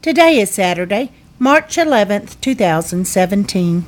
Today is Saturday, March 11th, 2017.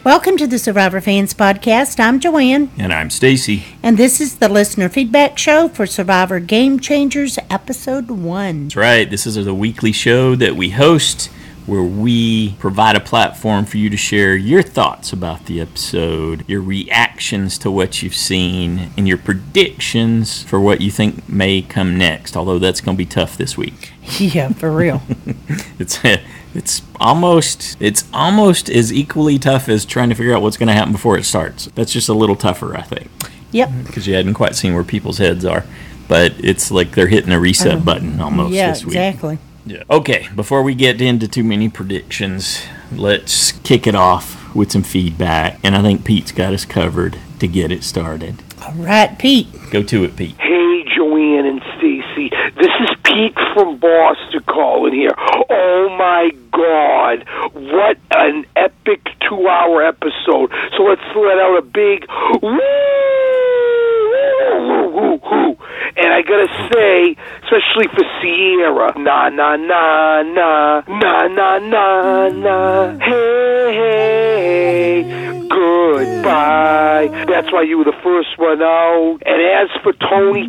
Welcome to the Survivor Fans Podcast. I'm Joanne. And I'm Stacy. And this is the Listener Feedback Show for Survivor Game Changers, Episode 1. That's right. This is the weekly show that we host where we provide a platform for you to share your thoughts about the episode, your reactions to what you've seen, and your predictions for what you think may come next, although that's going to be tough this week. Yeah, for real. It's almost as equally tough as trying to figure out what's going to happen before it starts. That's just a little tougher, I think. Yep. Because you hadn't quite seen where people's heads are. But it's like they're hitting a reset button almost this week. Yeah, exactly. Yeah. Okay, before we get into too many predictions, let's kick it off with some feedback. And I think Pete's got us covered to get it started. All right, Pete. Go to it, Pete. Hey, Joanne and Stacy. This is Pete from Boston calling here. Oh, my God. What an epic 2-hour episode. So let's let out a big woo, woo, woo, woo. And I gotta say, especially for Sierra, na na na na na na na na, hey, goodbye. That's why you were the first one out. And as for Tony,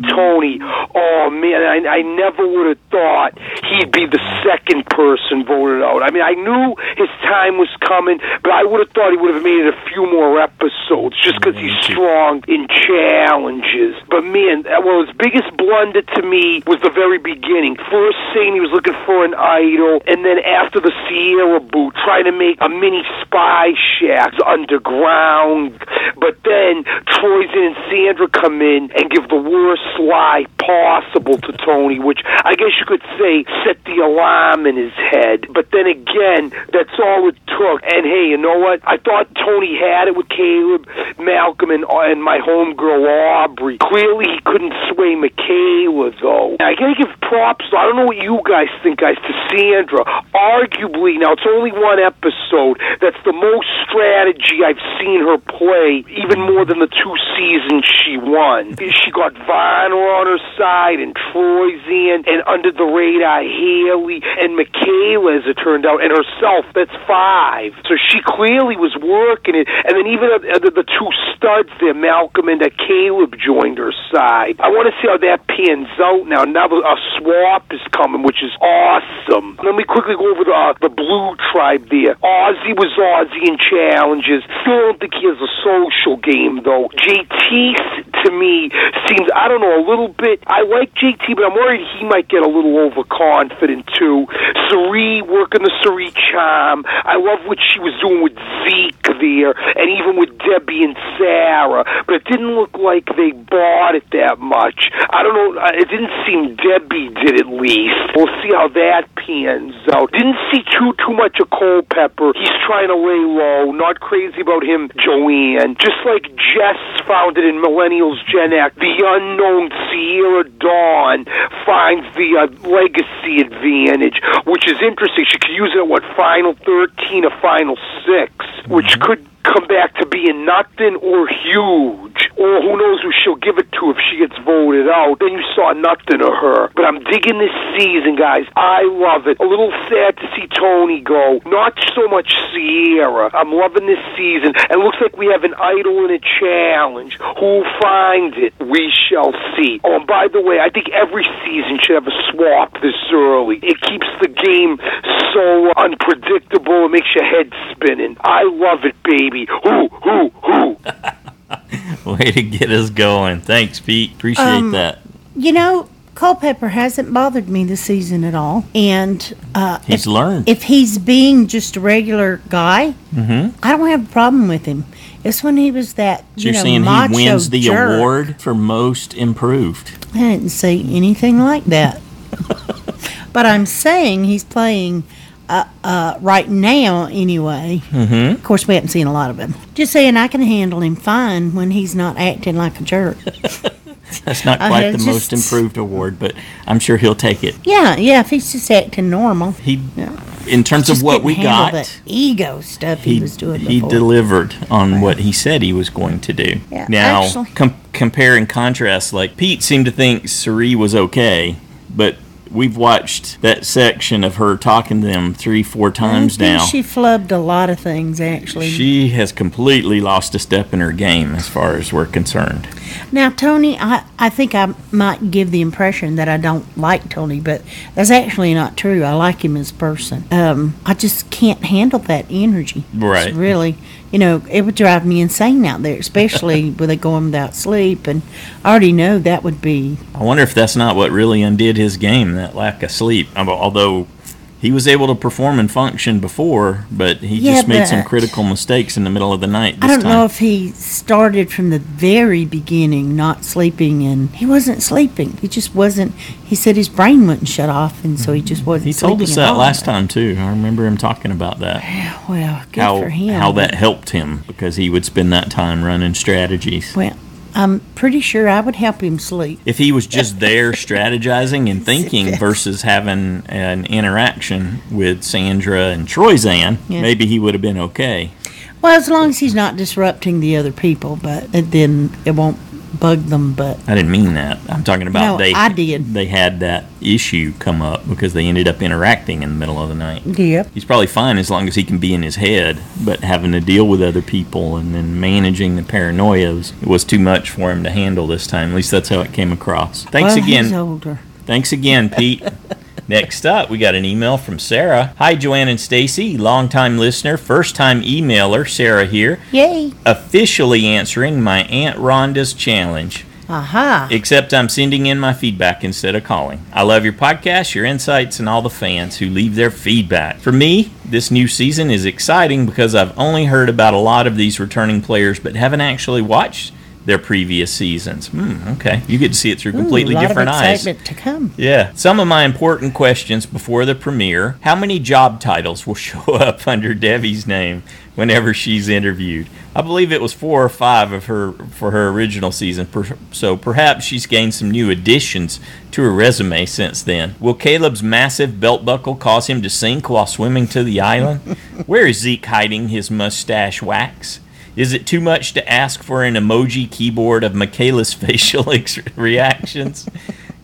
oh man, I never would have thought he'd be the second person voted out. I mean, I knew his time was coming, but I would have thought he would have made it a few more episodes just because he's strong in challenges. But man, well, his biggest blunder to me was the very beginning. First saying he was looking for an idol, and then after the Sierra boot, trying to make a mini spy shack underground. But then Troyzin and Sandra come in and give the worst lie possible to Tony, which I guess you could say set the alarm in his head. But then again, that's all it took. And hey, you know what? I thought Tony had it with Caleb, Malcolm, and my homegirl Aubrey. Clearly he couldn't sway Michaela, though. I gotta give props, though. I don't know what you guys think, guys, to Sandra. Arguably, now it's only one episode, that's the most strategy I've seen her play, even more than the 2 seasons she won. She got Varner on her side, and Troyzin, and under the radar Haley, and Michaela, as it turned out, and herself. That's 5. So she clearly was working it. And then even the 2 studs there, Malcolm and Caleb, joined her side. I want to see how that pans out now. Now a swap is coming, which is awesome. Let me quickly go over the blue tribe there. Ozzy was Ozzy in challenges. Still don't think he has a social game, though. JT, to me, seems, I don't know, a little bit. I like JT, but I'm worried he might get a little overconfident, too. Sari, working the Sari charm. I love what she was doing with Zeke there, and even with Debbie and Sarah, but it didn't look like they bought it that much. I don't know, it didn't seem Debbie did, at least. We'll see how that pans out. Didn't see too much of Culpepper. He's trying to lay low, not crazy about him, Joanne. Just like Jess found it in Millennials Gen X, the unknown Sierra Dawn finds the legacy advantage, which is interesting. She could use it at, Final 13 or Final 6, which could come back to being nothing or huge. Or who knows who she'll give it to if she gets voted out. Then you saw nothing of her. But I'm digging this season, guys. I love it. A little sad to see Tony go. Not so much Sierra. I'm loving this season. And it looks like we have an idol and a challenge. Who'll find it? We shall see. Oh, and by the way, I think every season should have a swap this early. It keeps the game so unpredictable. It makes your head spinning. I love it, baby. Who? Way to get us going. Thanks, Pete. Appreciate that. You know, Culpepper hasn't bothered me this season at all. And he's learned. If he's being just a regular guy, I don't have a problem with him. It's when he was that, you're saying he wins the award for most improved. I didn't say anything like that. But I'm saying he's playing right now anyway. Mm-hmm. Of course, we haven't seen a lot of him. Just saying I can handle him fine when he's not acting like a jerk. That's not quite the most improved award, but I'm sure he'll take it. Yeah, if he's just acting normal. In terms of what we got, that ego stuff he was doing before. He delivered on what he said he was going to do. Yeah, now, compare and contrast, like Pete seemed to think Sari was okay, but we've watched that section of her talking to them 3-4 times now. She flubbed a lot of things, actually. She has completely lost a step in her game as far as we're concerned. Now, Tony, I think I might give the impression that I don't like Tony, but that's actually not true. I like him as a person. I just can't handle that energy. Right. It's really, it would drive me insane out there, especially with it going without sleep. And I already know that would be. I wonder if that's not what really undid his game, that lack of sleep. Although he was able to perform and function before, but he just made some critical mistakes in the middle of the night this I don't know if he started from the very beginning not sleeping, and he wasn't sleeping. He just wasn't. He said his brain wouldn't shut off, and so he just wasn't sleeping. He told us that last time, too. I remember him talking about that. Yeah, well, good for him. How that helped him, because he would spend that time running strategies. Well, I'm pretty sure I would help him sleep. If he was just there strategizing and thinking versus having an interaction with Sandra and Troyzanne, maybe he would have been okay. Well, as long as he's not disrupting the other people, but then it won't bug them. But I didn't mean that. I'm talking about I did. They had that issue come up because they ended up interacting in the middle of the night. Yep. He's probably fine as long as he can be in his head, but having to deal with other people and then managing the paranoia was too much for him to handle this time. At least that's how it came across. Thanks again. He's older. Thanks again, Pete. Next up, we got an email from Sarah. Hi, Joanne and Stacy, longtime listener, first-time emailer, Sarah here. Yay. Officially answering my Aunt Ronda's challenge. Aha. Except I'm sending in my feedback instead of calling. I love your podcast, your insights, and all the fans who leave their feedback. For me, this new season is exciting because I've only heard about a lot of these returning players, but haven't actually watched their previous seasons. Okay. You get to see it through completely different eyes. A lot of excitement to come. Yeah. Some of my important questions before the premiere. How many job titles will show up under Debbie's name whenever she's interviewed? I believe it was 4 or 5 of her for her original season, so perhaps she's gained some new additions to her resume since then. Will Caleb's massive belt buckle cause him to sink while swimming to the island? Where is Zeke hiding his mustache wax? Is it too much to ask for an emoji keyboard of Michaela's facial reactions?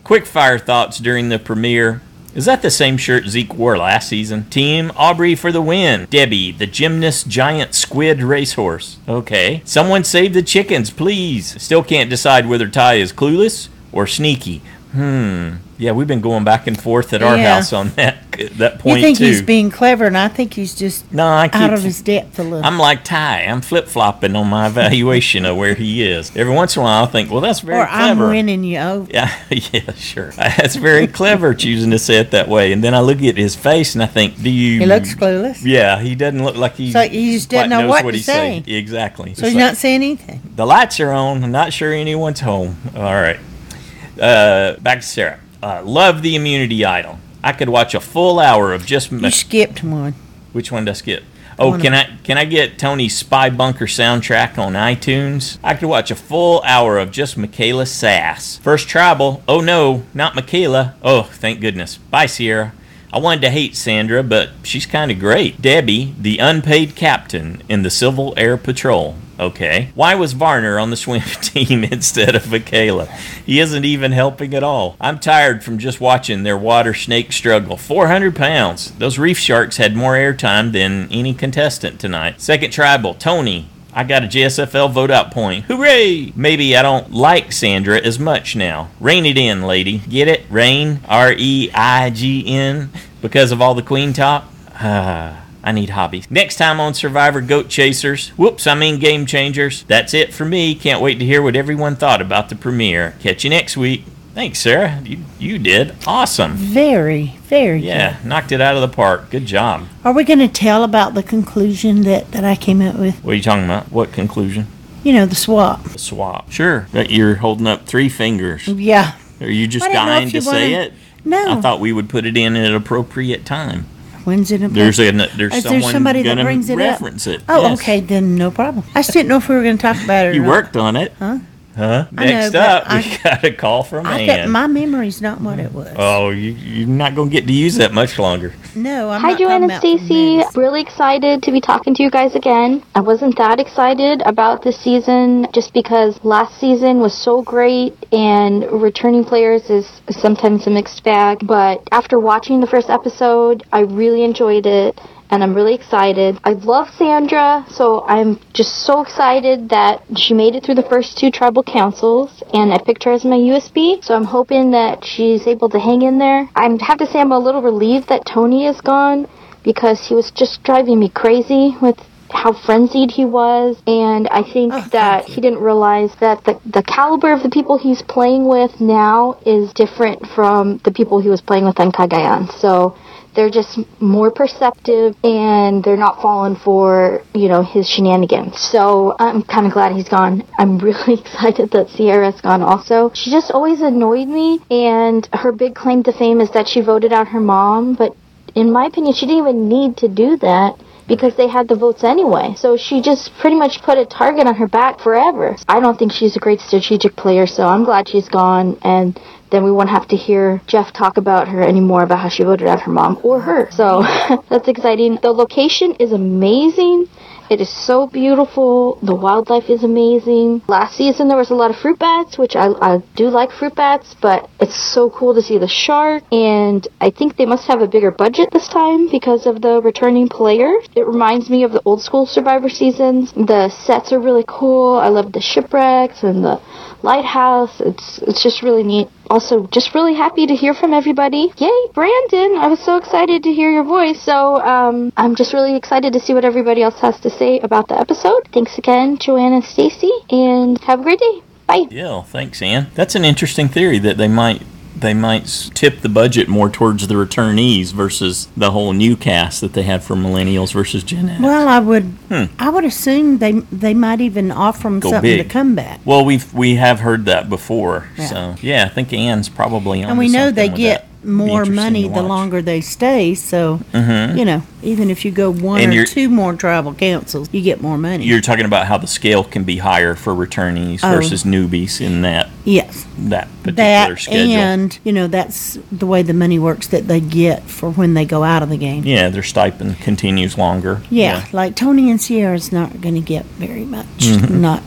Quick fire thoughts during the premiere. Is that the same shirt Zeke wore last season? Team Aubrey for the win. Debbie, the gymnast giant squid racehorse. Okay. Someone save the chickens, please. Still can't decide whether Ty is clueless or sneaky. Yeah, we've been going back and forth at our house on that point, You think too. he's being clever, and I think he's just out of his depth a little. I'm like Ty. I'm flip-flopping on my evaluation of where he is. Every once in a while, I think, well, that's very clever. I'm winning you over. Yeah, sure. That's very clever choosing to say it that way. And then I look at his face, and I think, He looks clueless. Yeah, he doesn't look like he just doesn't know what to say. Exactly. So he's not saying anything. The lights are on. I'm not sure anyone's home. All right. Back to Sarah. Love the Immunity Idol. I could watch a full hour of just... You skipped one. Which one did I skip? Oh, can I get Tony's Spy Bunker soundtrack on iTunes? I could watch a full hour of just Michaela sass. First Tribal. Oh no, not Michaela. Oh, thank goodness. Bye, Sierra. I wanted to hate Sandra, but she's kind of great. Debbie, the unpaid captain in the Civil Air Patrol. Okay. Why was Varner on the swim team instead of Michaela? He isn't even helping at all. I'm tired from just watching their water snake struggle. 400 pounds. Those reef sharks had more airtime than any contestant tonight. Second Tribal, Tony. I got a JSFL vote out point. Hooray! Maybe I don't like Sandra as much now. Rein it in, lady. Get it? Rein. R-E-I-G-N. Because of all the queen talk? I need hobbies. Next time on Survivor Goat Chasers. Whoops, I mean Game Changers. That's it for me. Can't wait to hear what everyone thought about the premiere. Catch you next week. Thanks, Sarah. You did awesome. Very, very good. Yeah, knocked it out of the park. Good job. Are we going to tell about the conclusion that I came up with? What are you talking about? What conclusion? The swap. The swap. Sure. That you're holding up 3 fingers. Yeah. Are you just dying to say it? No. I thought we would put it in at an appropriate time. When's it? There's Is there somebody that brings it reference up? it. Oh, Yes. okay, then no problem. I just didn't know if we were going to talk about it or You not. worked on it. Huh? Huh? I know, Next but up, we got a call from Ann. My memory's not what it was. Oh, you're not going to get to use that much longer. No, I'm Hi, not Joanne talking and about Stacy. minutes. Really excited to be talking to you guys again. I wasn't that excited about this season just because last season was so great and returning players is sometimes a mixed bag. But after watching the first episode, I really enjoyed it. And I'm really excited. I love Sandra, so I'm just so excited that she made it through the first 2 tribal councils, and I picked her as my USB, so I'm hoping that she's able to hang in there. I have to say I'm a little relieved that Tony is gone, because he was just driving me crazy with how frenzied he was, and I think that he didn't realize that the caliber of the people he's playing with now is different from the people he was playing with on Cagayan. So they're just more perceptive, and they're not falling for, his shenanigans. So I'm kind of glad he's gone. I'm really excited that Sierra's gone also. She just always annoyed me, and her big claim to fame is that she voted out her mom, but in my opinion, she didn't even need to do that because they had the votes anyway. So she just pretty much put a target on her back forever. I don't think she's a great strategic player, so I'm glad she's gone, and then we won't have to hear Jeff talk about her anymore, about how she voted out her mom or her. So that's exciting. The location is amazing. It is so beautiful. The wildlife is amazing. Last season there was a lot of fruit bats, which I do like fruit bats, but it's so cool to see the shark, and I think they must have a bigger budget this time because of the returning players. It reminds me of the old school Survivor seasons. The sets are really cool. I love the shipwrecks and the lighthouse. It's just really neat. Also, just really happy to hear from everybody. Yay, Brandon! I was so excited to hear your voice. So, I'm just really excited to see what everybody else has to say about the episode. Thanks again, Joanne and Stacy, and have a great day. Bye. Yeah, thanks, Ann. That's an interesting theory that they might tip the budget more towards the returnees versus the whole new cast that they had for millennials versus Gen X. Well, I would assume they might even offer them something big. to come back. Well, we have heard that before. Yeah. So, yeah, I think Ann's probably on. And we know they with get that. more money the watch. longer they stay, so even if you go one And or 2 more tribal councils, you get more money. You're talking about how the scale can be higher for returnees versus newbies in that Yes. that particular schedule. And that's the way the money works that they get for when they go out of the game. Yeah, their stipend continues longer. Yeah, like Tony and Sierra's not going to get very much. Mm-hmm. Not,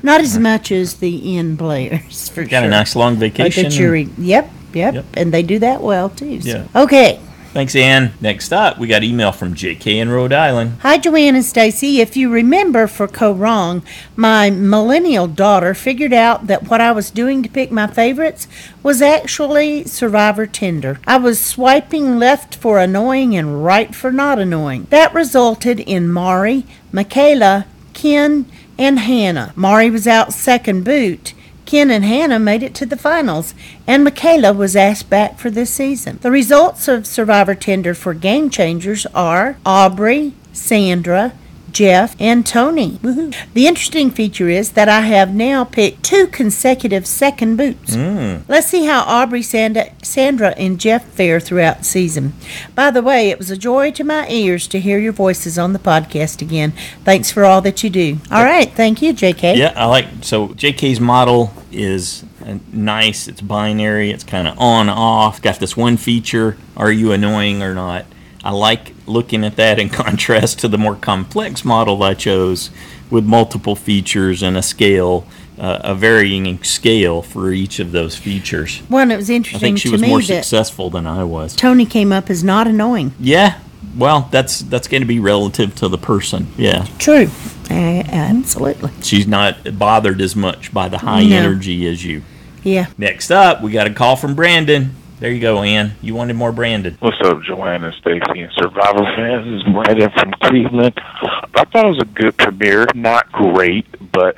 not as much as the in players, for Got sure. a nice long But vacation. the jury, yep, and they do that well, too. So. Yeah. Okay. Thanks, Ann. Next up, we got email from JK in Rhode Island. Hi, Joanne and Stacy. If you remember for Co-Wrong, my millennial daughter figured out that what I was doing to pick my favorites was actually Survivor Tinder. I was swiping left for annoying and right for not annoying. That resulted in Mari, Michaela, Ken, and Hannah. Mari was out second boot. Ken and Hannah made it to the finals, and Michaela was asked back for this season. The results of Survivor Tinder for Game Changers are Aubrey, Sandra, Jeff, and Tony. Woohoo. The interesting feature is that I have now picked 2 consecutive second boots. Let's see how Aubrey, Sandra, and Jeff fare throughout the season. By the way, it was a joy to my ears to hear your voices on the podcast again. Thanks for all that you do. All right, thank you, JK. Yeah, so JK's model is nice. It's binary. It's kind of on, off. Got this one feature, are you annoying or not? I like looking at that in contrast to the more complex model I chose with multiple features and a scale, a varying scale for each of those features. Well, and it was I interesting think she to was me more that successful than I was. Tony came up as not annoying. Yeah, well, that's going to be relative to the person. Yeah. True. Absolutely. She's not bothered as much by the high No. energy as you. Yeah. Next up, we got a call from Brandon. There you go, Ann. You wanted more Brandon. What's up, Joanne and Stacy and Survivor fans? This is Brandon from Cleveland. I thought it was a good premiere. Not great, but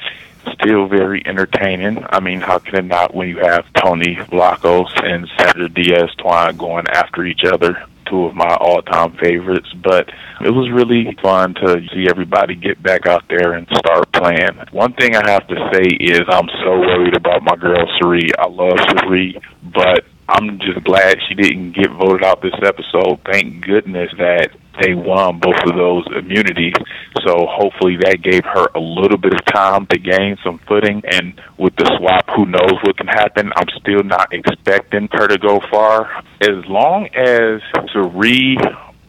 still very entertaining. I mean, how can it not when you have Tony Lacos and Sandra Diaz-Twine going after each other? 2 of my all-time favorites, but it was really fun to see everybody get back out there and start playing. One thing I have to say is I'm so worried about my girl, Sari. I love Sari, but I'm just glad she didn't get voted out this episode. Thank goodness that they won both of those immunities. So hopefully that gave her a little bit of time to gain some footing. And with the swap, who knows what can happen. I'm still not expecting her to go far. As long as Sari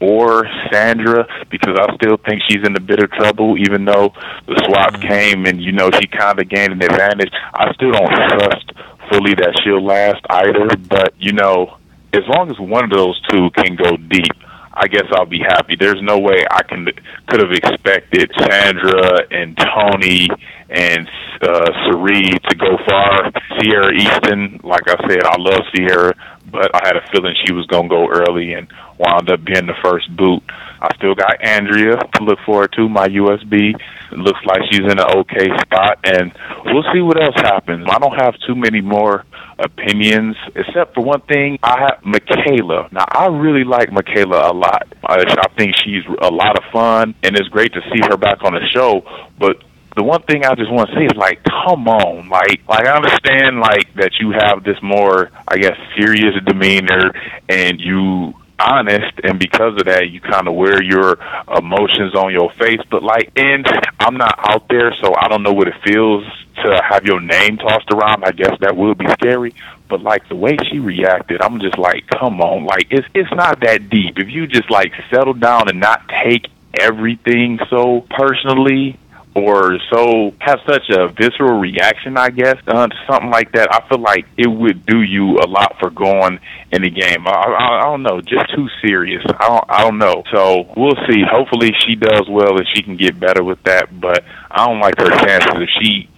or Sandra, because I still think she's in a bit of trouble, even though the swap came and, she kind of gained an advantage. I still don't trust fully that she'll last either. But, as long as one of those two can go deep, I guess I'll be happy. There's no way I could have expected Sandra and Tony and Sari to go far. Sierra Easton, like I said, I love Sierra, but I had a feeling she was going to go early and wound up being the first boot. I still got Andrea to look forward to, my USB. It looks like she's in an okay spot, and we'll see what else happens. I don't have too many more opinions, except for one thing. I have Michaela. Now, I really like Michaela a lot. I think she's a lot of fun, and it's great to see her back on the show, but the one thing I just want to say is, come on. I understand, that you have this more, I guess, serious demeanor, and you honest, and because of that, you kind of wear your emotions on your face, but, and I'm not out there, so I don't know what it feels to have your name tossed around. I guess that would be scary, but, the way she reacted, I'm just come on. It's not that deep. If you just, settle down and not take everything so personally, or so have such a visceral reaction, I guess, to something like that, I feel like it would do you a lot for going in the game. I don't know, just too serious. I don't know. So we'll see. Hopefully she does well and she can get better with that, but I don't like her chances if she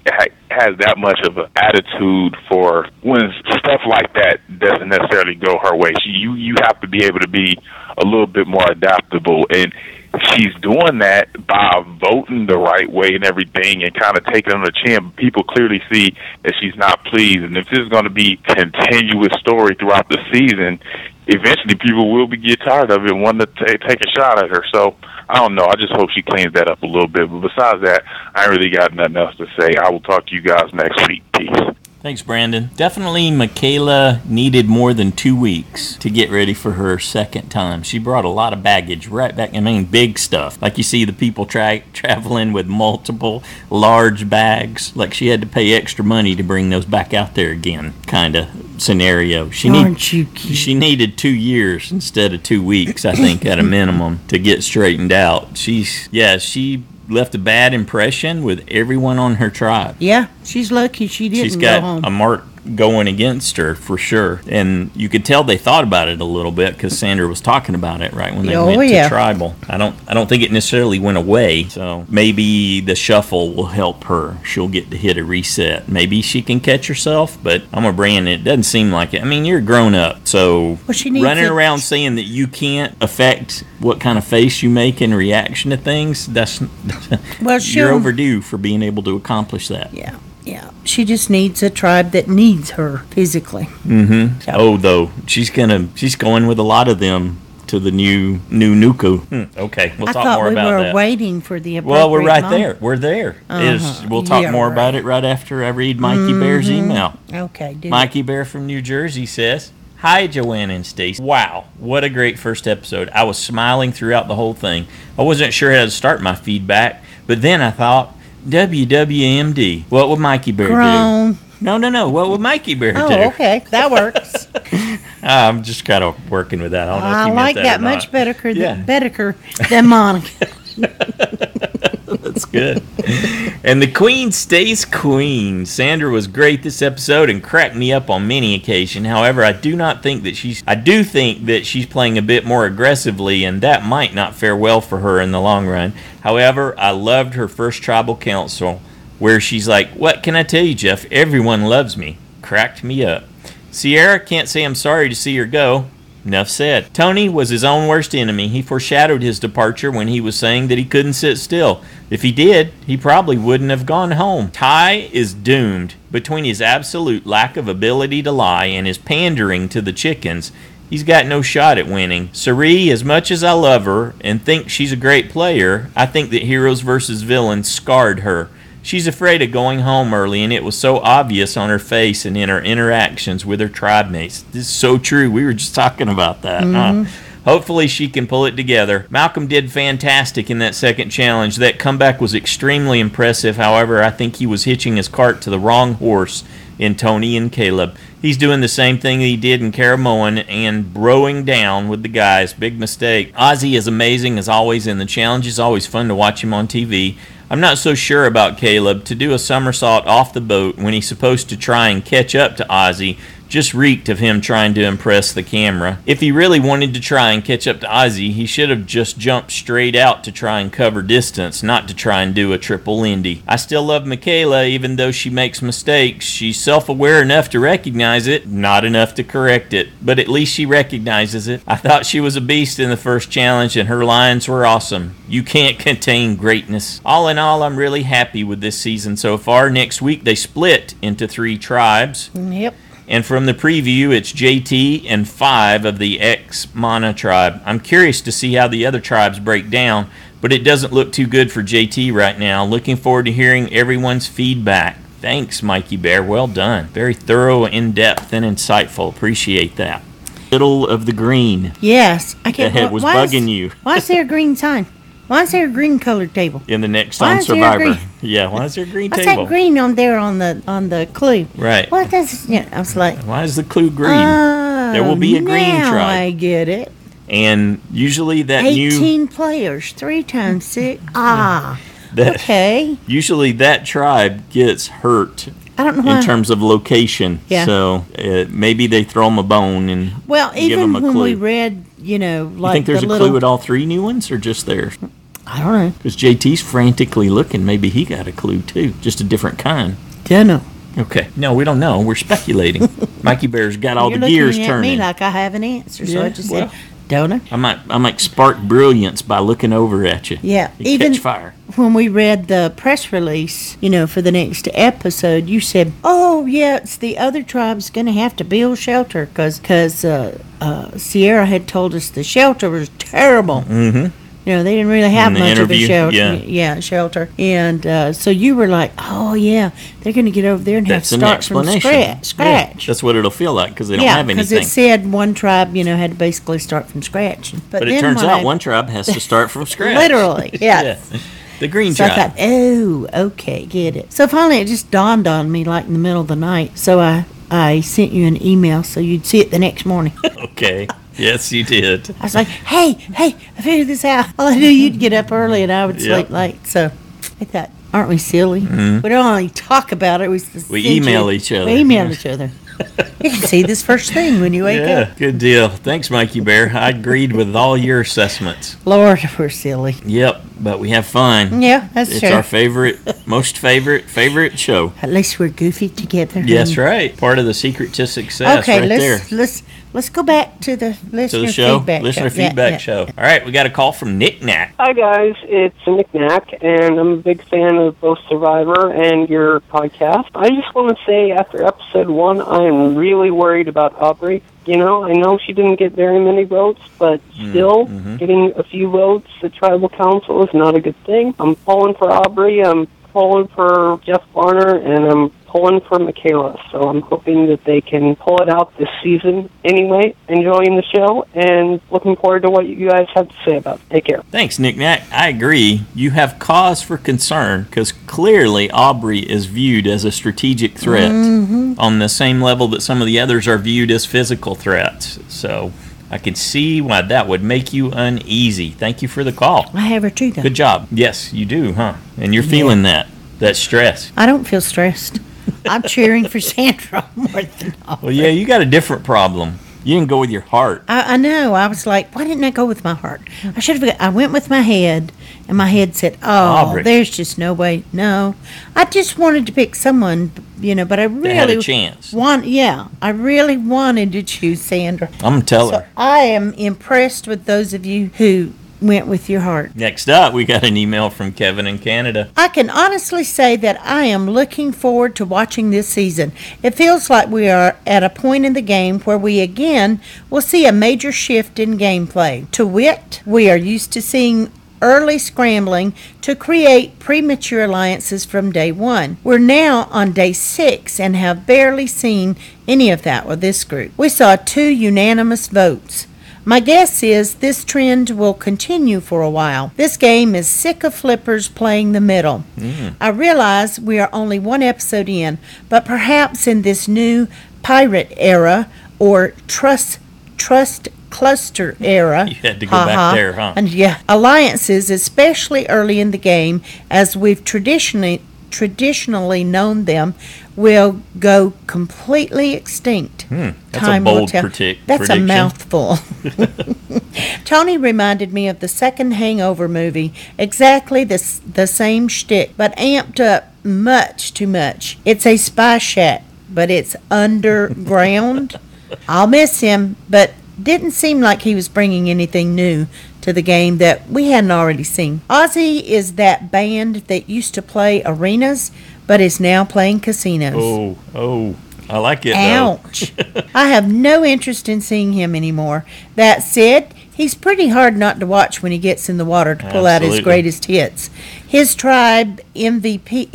has that much of an attitude for when stuff like that doesn't necessarily go her way. You have to be able to be a little bit more adaptable, and she's doing that by voting the right way and everything and kind of taking it on the chin. People clearly see that she's not pleased. And if this is going to be a continuous story throughout the season, eventually people will get tired of it and want to take a shot at her. So, I don't know. I just hope she cleans that up a little bit. But besides that, I ain't really got nothing else to say. I will talk to you guys next week. Peace. Thanks, Brandon. Definitely Michaela needed more than 2 weeks to get ready for her second time. She brought a lot of baggage right back. Big stuff. Like you see the people traveling with multiple large bags. Like she had to pay extra money to bring those back out there again, kind of scenario. She needed 2 years instead of 2 weeks, I think, at a minimum, to get straightened out. She left a bad impression with everyone on her tribe. Yeah, she's lucky she didn't go home. She's got a mark going against her for sure, and you could tell they thought about it a little bit because Sandra was talking about it right when they went to tribal. I don't think it necessarily went away, so maybe the shuffle will help her. She'll get to hit a reset. Maybe she can catch herself, but I'm a brand. It doesn't seem like it. You're grown up, so running around saying that you can't affect what kind of face you make in reaction to things, you're overdue for being able to accomplish that. Yeah. Yeah, she just needs a tribe that needs her physically. Mm-hmm. So. Though she's going with a lot of them to the new Nuku. Okay, we'll talk more about that. I thought we were waiting for the appropriate Well, we're right moment. there. We're there. We'll talk more about it right after I read Mikeybear's email. Okay, Mikeybear from New Jersey says, "Hi, Joanna and Stacy. Wow, what a great first episode. I was smiling throughout the whole thing. I wasn't sure how to start my feedback, but then I thought, WWMD. What would Mikeybear do? No. What would Mikeybear do? Oh, okay. That works. I'm just kind of working with that. I don't know if you like meant that much better than Monica. That's good. And the queen stays queen. Sandra was great this episode and cracked me up on many occasions. However, I do think that she's playing a bit more aggressively, and that might not fare well for her in the long run. However, I loved her first tribal council where she's like, "What can I tell you, Jeff? Everyone loves me." Cracked me up. Sierra, can't say I'm sorry to see her go. Enough said. Tony was his own worst enemy. He foreshadowed his departure when he was saying that he couldn't sit still. If he did, he probably wouldn't have gone home. Ty is doomed. Between his absolute lack of ability to lie and his pandering to the chickens, he's got no shot at winning. Sari, as much as I love her and think she's a great player, I think that Heroes vs. Villains scarred her. She's afraid of going home early, and it was so obvious on her face and in her interactions with her tribe mates. This is so true. We were just talking about that. Hopefully she can pull it together. Malcolm did fantastic in that second challenge. That comeback was extremely impressive. However, I think he was hitching his cart to the wrong horse in Tony and Caleb. He's doing the same thing he did in Caramoan and broing down with the guys. Big mistake. Ozzy is amazing as always, and the challenge is always fun to watch him on TV. I'm not so sure about Caleb. To do a somersault off the boat when he's supposed to try and catch up to Ozzy just reeked of him trying to impress the camera. If he really wanted to try and catch up to Ozzy, he should have just jumped straight out to try and cover distance, not to try and do a triple Indy. I still love Michaela, even though she makes mistakes. She's self-aware enough to recognize it, not enough to correct it, but at least she recognizes it. I thought she was a beast in the first challenge, and her lines were awesome. You can't contain greatness. All in all, I'm really happy with this season so far. Next week, they split into 3 tribes. Yep. And from the preview, it's JT and 5 of the ex-Mana tribe. I'm curious to see how the other tribes break down, but it doesn't look too good for JT right now. Looking forward to hearing everyone's feedback. Thanks, Mikeybear. Well done. Very thorough, in-depth, and insightful. Appreciate that. Middle of the green. Yes. I can't. That was bugging you. Why is there a green sign? Why is there a green colored table? In the next on Survivor. Yeah, why is there a green What's table? that green on there on the clue? Right. What does I was like, why is the clue green? There will be a green now tribe. I get it. And usually that 18 players, 3 times 6. Okay. Usually that tribe gets hurt. I don't know why. In terms of location. Yeah. So maybe they throw them a bone and give them a even when clue. we read, like you think there's a clue at all 3 new ones or just theirs? I don't know. Because JT's frantically looking. Maybe he got a clue too, just a different kind. Don't know. Okay. No, we don't know. We're speculating. Mikeybear's got all the gears You're turning. looking at me like I have an answer, so Yeah, I just said, don't know. I might spark brilliance by looking over at you. Yeah. You Even catch fire. when we read the press release, for the next episode, you said, "Oh, yeah, it's the other tribe's going to have to build shelter because Sierra had told us the shelter was terrible." Mm-hmm. They didn't really have In the much of a interview, shelter. yeah. Shelter. And so you were like, "Oh, yeah, they're going to get over there and have That's to an start from explanation. scratch." Yeah, that's what it'll feel like because they don't have because anything. it said one tribe, had to basically start from scratch. But it turns out one tribe has to start from scratch. Literally, yes. Yeah. The green So tribe. I thought, oh, okay, get it. So finally it just dawned on me like in the middle of the night. So I sent you an email so you'd see it the next morning. Okay. Yes, you did. I was like, hey, I figured this out. Well, I knew you'd get up early and I would sleep late. So I thought, aren't we silly? Mm-hmm. We don't only talk about it. We email each other. We email each other. You can see this first thing when you wake up. Good deal. Thanks, Mikeybear. I agreed with all your assessments. Lord, we're silly. Yep, but we have fun. Yeah, that's true. It's our favorite, most favorite show. At least we're goofy together. Yes, right. Part of the secret to success. Okay, right there. let's go back to the listener feedback Listener feedback show. All right, we got a call from KnickKnack. Hi, guys. It's KnickKnack, and I'm a big fan of both Survivor and your podcast. I just want to say, after episode 1, I am really worried about Aubrey. I know she didn't get very many votes, but still, getting a few votes at Tribal Council is not a good thing. I'm pulling for Aubrey, I'm pulling for Jeff Varner, and I'm pulling for Michaela. So I'm hoping that they can pull it out this season. Anyway, enjoying the show and looking forward to what you guys have to say about it. Take care. Thanks, KnickKnack. I agree. You have cause for concern because clearly Aubrey is viewed as a strategic threat on the same level that some of the others are viewed as physical threats. So I can see why that would make you uneasy. Thank you for the call. I have her too, though. Good job. Yes, you do, huh? And you're feeling that stress. I don't feel stressed. I'm cheering for Sandra more than all. Well, yeah, you got a different problem. You didn't go with your heart. I know. I was like, why didn't I go with my heart? I should have. I went with my head, and my head said, "Oh, Aubrey. There's just no way." No, I just wanted to pick someone, but I really had a chance. I really wanted to choose Sandra. I'm going to tell So her. I am impressed with those of you who went with your heart. Next up, we got an email from Kevin in Canada. I can honestly say that I am looking forward to watching this season. It feels like we are at a point in the game where we again will see a major shift in gameplay. To wit, we are used to seeing early scrambling to create premature alliances from day one. We're now on day 6 and have barely seen any of that with this group. We saw 2 unanimous votes. My guess is this trend will continue for a while. This game is sick of flippers playing the middle. I realize we are only 1 episode in, but perhaps in this new pirate era or trust cluster era. You had to go back there, huh? And yeah, alliances, especially early in the game, as we've traditionally known them, will go completely extinct. That's Time a bold will tell. prediction. That's a mouthful. Tony reminded me of the second Hangover movie. Exactly the same shtick, but amped up much too much. It's a spy shack, but it's underground. I'll miss him, but didn't seem like he was bringing anything new to the game that we hadn't already seen. Ozzy is that band that used to play arenas, but is now playing casinos. Oh, I like it, Ouch. I have no interest in seeing him anymore. That said, he's pretty hard not to watch when he gets in the water to pull out his greatest hits. He's tribe MVP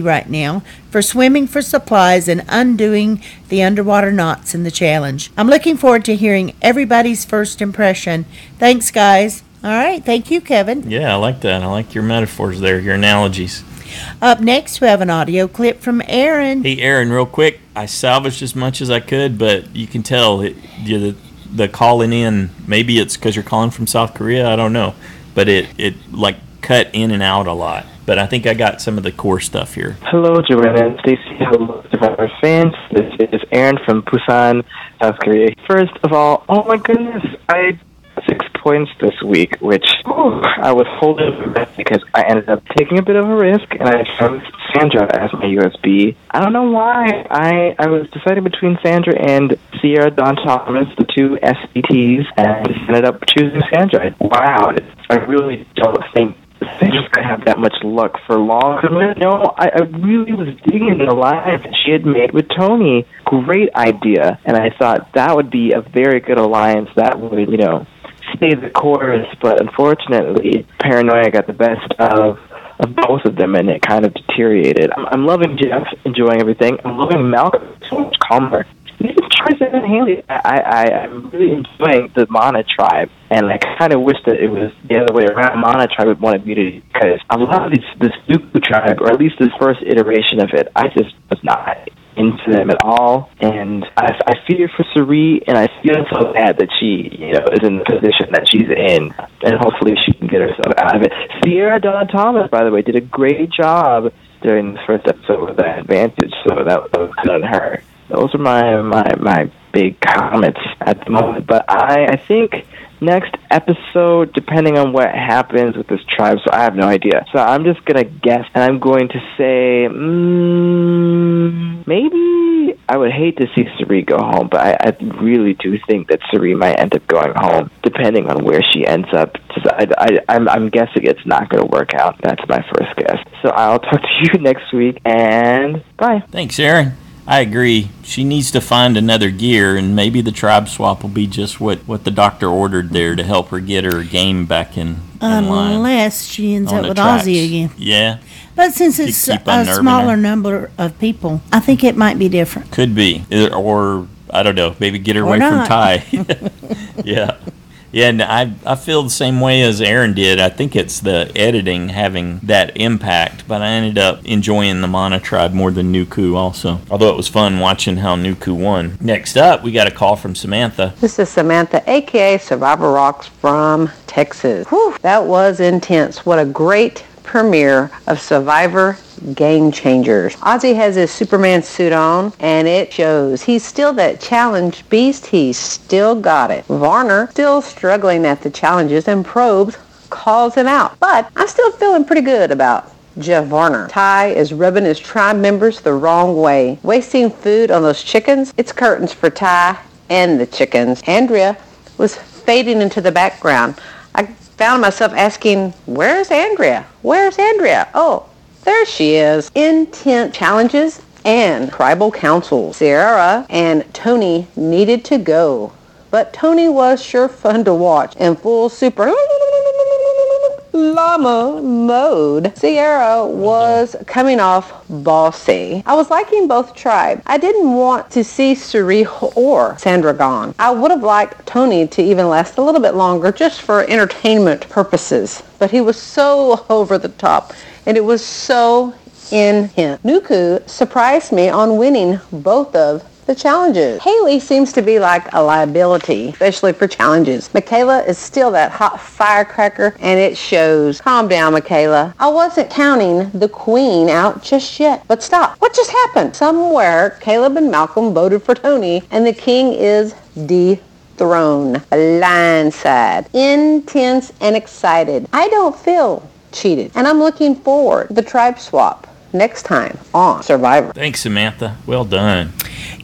right now for swimming for supplies and undoing the underwater knots in the challenge. I'm looking forward to hearing everybody's first impression. Thanks, guys. All right. Thank you, Kevin. Yeah, I like that. I like your metaphors there, your analogies. Up next, we have an audio clip from Aaron. Hey, Aaron, real quick. I salvaged as much as I could, but you can tell the calling in, maybe it's because you're calling from South Korea. I don't know. But it like cut in and out a lot. But I think I got some of the core stuff here. Hello, Joanna and Stacy. Hello, Survivor fans. This is Aaron from Busan, South Korea. First of all, oh my goodness, I 6 points this week, which I was holding my breath because I ended up taking a bit of a risk, and I chose Sandra as my USB. I don't know why. I was deciding between Sandra and Sierra Dawn Thomas, the 2 SBTs, and ended up choosing Sandra. Wow, I really don't think Sandra's going to have that much luck for long. No, I really was digging the alliance that she had made with Tony. Great idea. And I thought that would be a very good alliance that would, stay the course. But unfortunately, paranoia got the best of both of them, and it kind of deteriorated. I'm loving Jeff, enjoying everything. I'm loving Malcolm, so much calmer. Even Charleston and Haley, I'm really enjoying the Mana tribe, and I kind of wish that it was the other way around. Mana tribe would want immunity, because a lot of this Nuku tribe, or at least this first iteration of it, I just was not into them at all, and I fear for Sari, and I feel so bad that she, is in the position that she's in, and hopefully she can get herself out of it. Sierra Dawn Thomas, by the way, did a great job during the first episode with that advantage, so that was good on her. Those are my big comments at the moment. But I think next episode, depending on what happens with this tribe, so I have no idea. So I'm just going to guess, and I'm going to say, maybe I would hate to see Sari go home, but I really do think that Sari might end up going home, depending on where she ends up. I'm guessing it's not going to work out. That's my first guess. So I'll talk to you next week, and bye. Thanks, Aaron. I agree. She needs to find another gear, and maybe the tribe swap will be just what the doctor ordered there to help her get her game back in line. Unless she ends up with Ozzy again. Yeah. But since it's a smaller number of people, I think it might be different. Could be. Or, I don't know, maybe get her away from Ty. Yeah. Yeah, and I feel the same way as Aaron did. I think it's the editing having that impact, but I ended up enjoying the Mana tribe more than Nuku also. Although it was fun watching how Nuku won. Next up, we got a call from Samantha. This is Samantha, a.k.a. Survivor Rocks from Texas. Whew, that was intense. What a great premiere of Survivor Game Changers. Ozzy has his Superman suit on, and it shows. He's still that challenge beast. He's still got it. Varner still struggling at the challenges, and Probes calls him out. But I'm still feeling pretty good about Jeff Varner. Ty is rubbing his tribe members the wrong way. Wasting food on those chickens. It's curtains for Ty and the chickens. Andrea was fading into the background. I found myself asking, where's Andrea? Where's Andrea? Oh, there she is. Intent challenges and tribal councils. Sarah and Tony needed to go. but Tony was sure fun to watch in full super llama mode. Sierra was coming off bossy. I was liking both tribes. I didn't want to see Suri or Sandra gone. I would have liked Tony to even last a little bit longer just for entertainment purposes, but he was so over the top and it was so in him. Nuku surprised me on winning both of the challenges. Haley seems to be like a liability, especially for challenges. Michaela is still that hot firecracker, and it shows. Calm down, Michaela. I wasn't counting the queen out just yet. But stop. What just happened? Somewhere, Caleb and Malcolm voted for Tony, and the king is dethroned. Blindside. Intense and excited. I don't feel cheated, and I'm looking forward to the tribe swap next time on Survivor. Thanks, Samantha. Well done.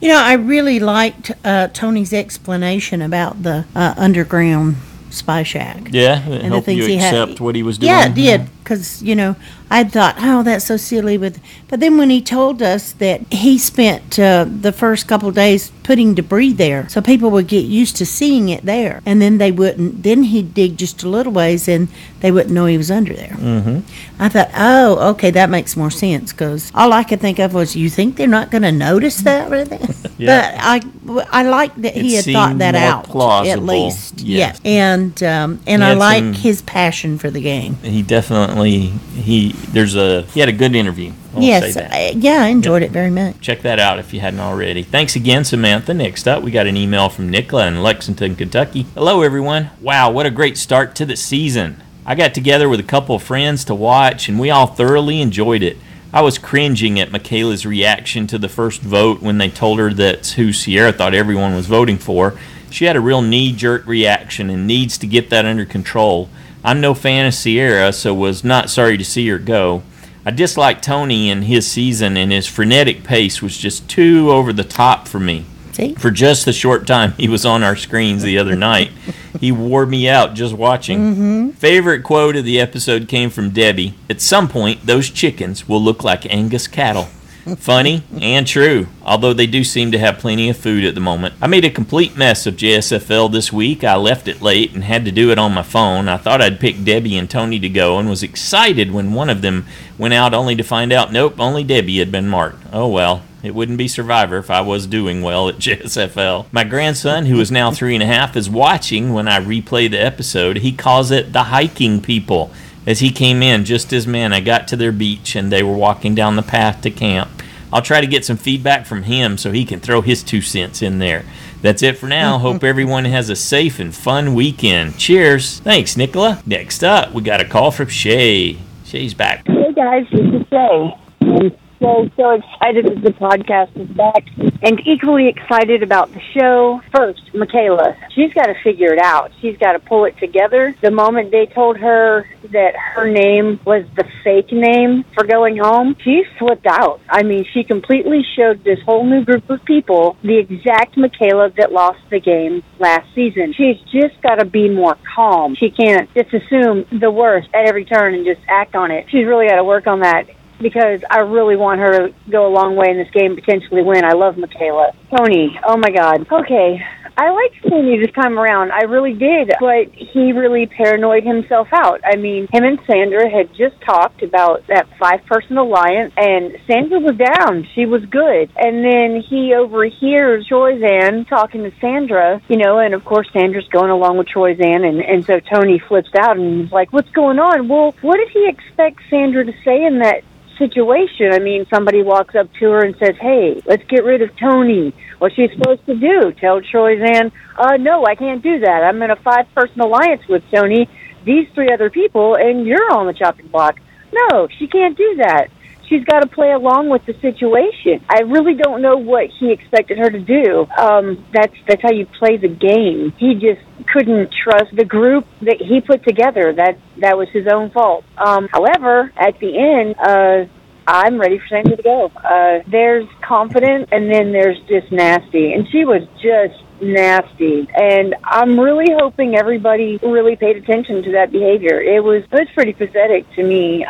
You know, I really liked Tony's explanation about the underground spy shack. Yeah, it helped you accept what he was doing. Yeah, it did. Because, you know, I thought, oh, that's so silly. But then when he told us that he spent the first couple of days putting debris there so people would get used to seeing it there. And then they wouldn't. Then he'd dig just a little ways and they wouldn't know he was under there. Mm-hmm. I thought, oh, okay, that makes more sense. Because all I could think of was, you think they're not going to notice that? Really? Yeah. But I like that he had thought that out. Plausible. At least. Yeah. And I like his passion for the game. He definitely he had a good interview. Yes, I enjoyed it very much. Check that out if you hadn't already. Thanks again, Samantha. Next up, we got an email from Nicola in Lexington, Kentucky. Hello, everyone. Wow, what a great start to the season. I got together with a couple of friends to watch, and we all thoroughly enjoyed it. I was cringing at Michaela's reaction to the first vote when they told her that's who Sierra thought everyone was voting for. She had a real knee-jerk reaction and needs to get that under control. I'm no fan of Sierra, so was not sorry to see her go. I disliked Tony in his season, and his frenetic pace was just too over the top for me. See? For just the short time he was on our screens the other night, he wore me out just watching. Mm-hmm. Favorite quote of the episode came from Debbie. At some point, those chickens will look like Angus cattle. Funny and true, although they do seem to have plenty of food at the moment. I made a complete mess of JSFL this week. I left it late and had to do it on my phone. I thought I'd pick Debbie and Tony to go and was excited when one of them went out only to find out, nope, only Debbie had been marked. Oh well. It wouldn't be Survivor if I was doing well at JSFL. My grandson, who is now 3.5, is watching when I replay the episode. He calls it the hiking people, as he came in just as I got to their beach and they were walking down the path to camp. I'll try to get some feedback from him so he can throw his 2 cents in there. That's it for now. Hope everyone has a safe and fun weekend. Cheers. Thanks, Nicola. Next up, we got a call from Shea. Shea's back. Hey, guys. This is Shea. I'm so excited that the podcast is back and equally excited about the show. First, Michaela. She's got to figure it out. She's got to pull it together. The moment they told her that her name was the fake name for going home, she flipped out. I mean, she completely showed this whole new group of people the exact Michaela that lost the game last season. She's just got to be more calm. She can't just assume the worst at every turn and just act on it. She's really got to work on that, because I really want her to go a long way in this game, potentially win. I love Michaela. Tony, oh my God. Okay, I liked Tony this time around. I really did, but he really paranoid himself out. I mean, him and Sandra had just talked about that 5-person alliance, and Sandra was down. She was good. And then he overhears Troyzan talking to Sandra, you know, and of course Sandra's going along with Troyzan, and so Tony flips out and he's like, what's going on? Well, what did he expect Sandra to say in that situation? I mean, somebody walks up to her and says, hey, let's get rid of Tony. What's she supposed to do? Tell Troyzan, no, I can't do that. I'm in a 5-person alliance with Tony, these 3 other people, and you're on the chopping block. No, she can't do that. She's got to play along with the situation. I really don't know what he expected her to do. That's how you play the game. He just couldn't trust the group that he put together. That was his own fault. However, at the end, I'm ready for Sandra to go. There's confident, and then there's just nasty. And she was just nasty. And I'm really hoping everybody really paid attention to that behavior. It was pretty pathetic to me.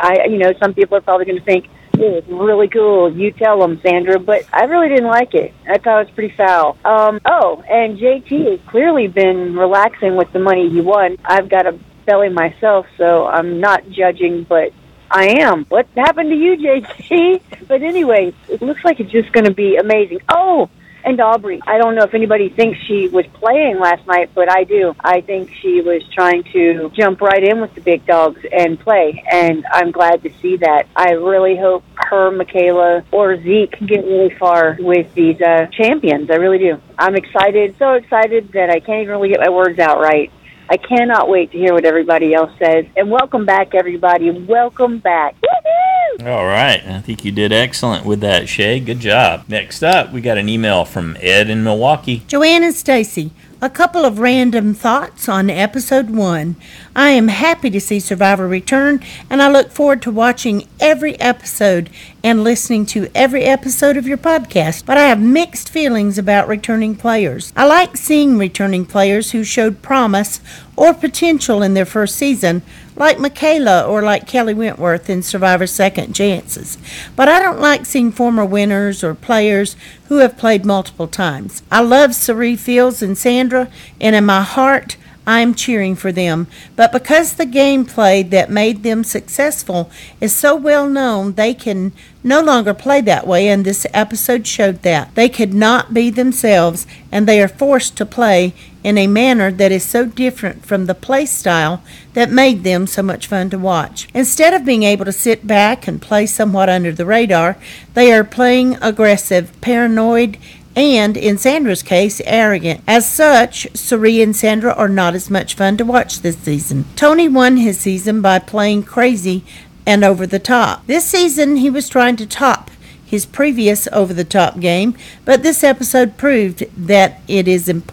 Some people are probably going to think It was really cool. You tell them, Sandra, but I really didn't like it. I thought it was pretty foul. And JT has clearly been relaxing with the money he won. I've got a belly myself, so I'm not judging, but I am. What happened to you, JT? But anyway, it looks like it's just going to be amazing. Oh, and Aubrey. I don't know if anybody thinks she was playing last night, but I do. I think she was trying to jump right in with the big dogs and play, and I'm glad to see that. I really hope her, Michaela, or Zeke get really far with these champions. I really do. I'm excited, so excited that I can't even really get my words out right. I cannot wait to hear what everybody else says. And welcome back, everybody. Welcome back. Woo-hoo! All right. I think you did excellent with that, Shea. Good job. Next up, we got an email from Ed in Milwaukee. Joanne and Stacy, a couple of random thoughts on episode 1. I am happy to see Survivor return, and I look forward to watching every episode and listening to every episode of your podcast. But I have mixed feelings about returning players. I like seeing returning players who showed promise or potential in their first season, like Michaela or like Kelly Wentworth in Survivor's Second Chances. But I don't like seeing former winners or players who have played multiple times. I love Cerie Fields and Sandra, and in my heart, I'm cheering for them. But because the gameplay that made them successful is so well known, they can no longer play that way, and this episode showed that. They could not be themselves, and they are forced to play in a manner that is so different from the play style that made them so much fun to watch. Instead of being able to sit back and play somewhat under the radar, they are playing aggressive, paranoid, and, in Sandra's case, arrogant. As such, Cerie and Sandra are not as much fun to watch this season. Tony won his season by playing crazy and over the top. This season, he was trying to top his previous over-the-top game, but this episode proved that it is an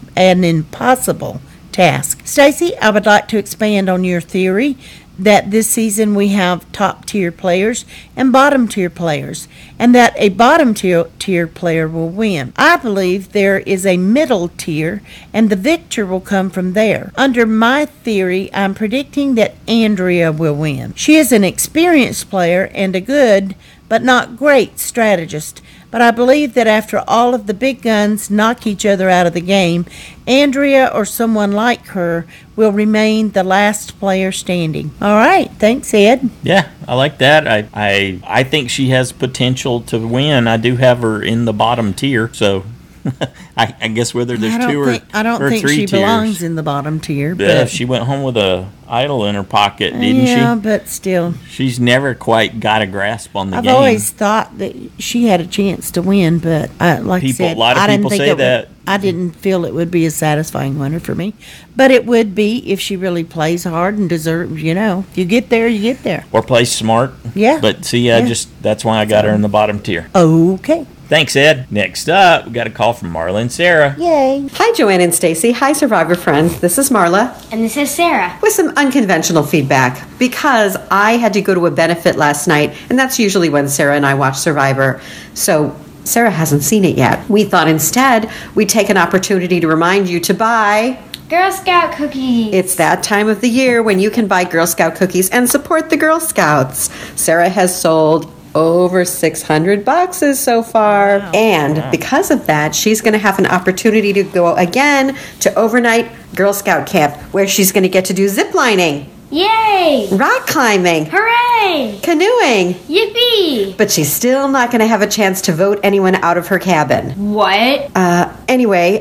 impossible task. Stacy, I would like to expand on your theory that this season we have top-tier players and bottom-tier players, and that a bottom-tier player will win. I believe there is a middle tier, and the victor will come from there. Under my theory, I'm predicting that Andrea will win. She is an experienced player and a good, but not great strategist. But I believe that after all of the big guns knock each other out of the game, Andrea or someone like her will remain the last player standing. All right. Thanks, Ed. Yeah, I like that. I think she has potential to win. I do have her in the bottom tier, so I guess whether there's two or three tiers. I don't think she belongs in the bottom tier. But she went home with a idol in her pocket, didn't she? Yeah, but still. She's never quite got a grasp on the game. I've always thought that she had a chance to win, but like I said, a lot of people say that. I didn't feel it would be a satisfying winner for me. But it would be if she really plays hard and deserves, if you get there, you get there. Or plays smart. Yeah. But see, that's why I got her in the bottom tier. Okay. Thanks, Ed. Next up, we got a call from Marla and Sarah. Yay. Hi, Joanne and Stacy. Hi, Survivor friends. This is Marla. And this is Sarah. With some unconventional feedback, because I had to go to a benefit last night, and that's usually when Sarah and I watch Survivor. So Sarah hasn't seen it yet. We thought instead we'd take an opportunity to remind you to buy Girl Scout cookies. It's that time of the year when you can buy Girl Scout cookies and support the Girl Scouts. Sarah has sold over 600 boxes so far. Wow. And because of that, she's going to have an opportunity to go again to overnight Girl Scout camp, where she's going to get to do zip lining. Yay! Rock climbing. Hooray! Canoeing. Yippee! But she's still not going to have a chance to vote anyone out of her cabin. What? Anyway,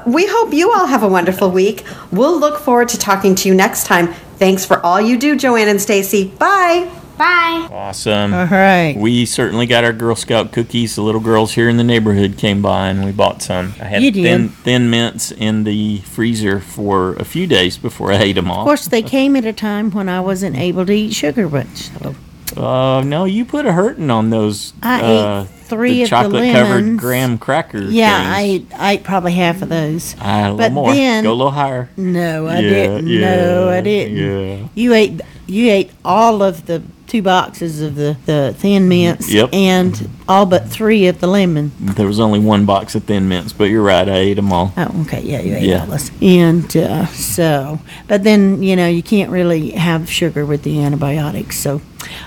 we hope you all have a wonderful week. We'll look forward to talking to you next time. Thanks for all you do, Joanne and Stacy. Bye! Bye. Awesome. All right. We certainly got our Girl Scout cookies. The little girls here in the neighborhood came by and we bought some. I had thin mints in the freezer for a few days before I ate them all. Of course, they came at a time when I wasn't able to eat sugar much. So. No, you put a hurting on those. I ate 3 of the chocolate-covered graham crackers. Yeah, things. I ate probably half of those. A little more. Go a little higher. No, I didn't. No, I didn't. Yeah. You ate You ate all of the 2 boxes of the Thin Mints. Yep. And all but 3 of the lemon. There was only 1 box of Thin Mints, but you're right. I ate them all. Oh, okay. Yeah, you ate all this. And but then, you can't really have sugar with the antibiotics. So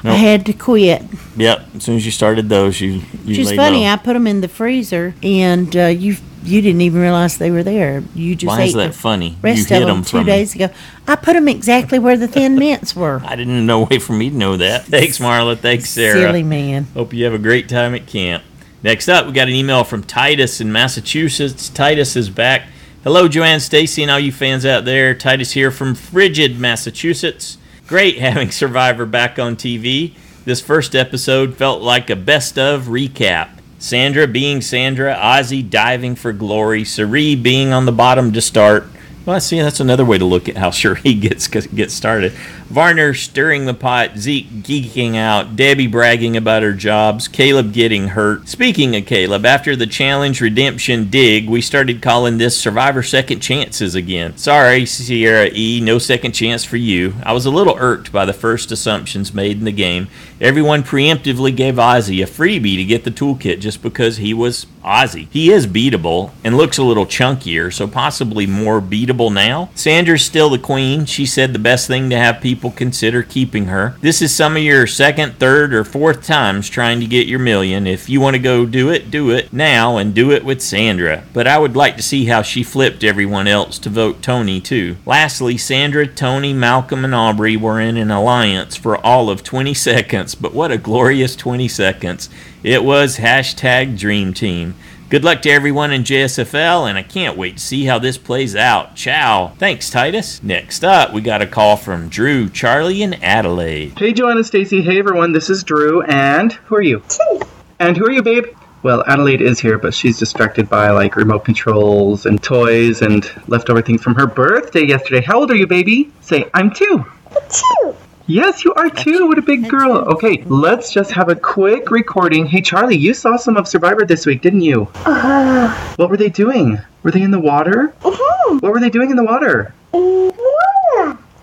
I had to quit. Yep. As soon as you started those, you Which is laid funny. low. I put them in the freezer, and you didn't even realize they were there. You just Why ate is that the funny? rest You hid of them them 2 from me. days ago. I put them exactly where the Thin Mints were. I didn't know way for me to know that. Thanks, Marla. Thanks, Sarah. Silly man. Hope you have a great time at camp. Next up, we got an email from Titus in Massachusetts. Titus is back. Hello, Joanne, Stacy, and all you fans out there. Titus here from Frigid, Massachusetts. Great having Survivor back on TV. This first episode felt like a best-of recap. Sandra being Sandra, Ozzy diving for glory, Sheree being on the bottom to start. Well, see, that's another way to look at how Sheree gets started. Varner stirring the pot, Zeke geeking out, Debbie bragging about her jobs, Caleb getting hurt. Speaking of Caleb, after the challenge redemption dig, we started calling this Survivor Second Chances again. Sorry, Sierra E, no second chance for you. I was a little irked by the first assumptions made in the game. Everyone preemptively gave Ozzy a freebie to get the toolkit just because he was Ozzy. He is beatable and looks a little chunkier, so possibly more beatable now. Sandra's still the queen. She said the best thing to have people consider keeping her. This is some of your second, third, or fourth times trying to get your million. If you want to go do it now and do it with Sandra. But I would like to see how she flipped everyone else to vote Tony too. Lastly, Sandra, Tony, Malcolm, and Aubrey were in an alliance for all of 20 seconds, but what a glorious 20 seconds. It was #Dream Team. Good luck to everyone in JSFL, and I can't wait to see how this plays out. Ciao. Thanks, Titus. Next up, we got a call from Drew, Charlie, and Adelaide. Hey, Joanna, Stacy. Hey, everyone. This is Drew, and who are you? And who are you, babe? Well, Adelaide is here, but she's distracted by, remote controls and toys and leftover things from her birthday yesterday. How old are you, baby? Say, I'm 2. 2. Yes, you are too. What a big girl. Okay, let's just have a quick recording. Hey, Charlie, you saw some of Survivor this week, didn't you? What were they doing? Were they in the water? What were they doing in the water?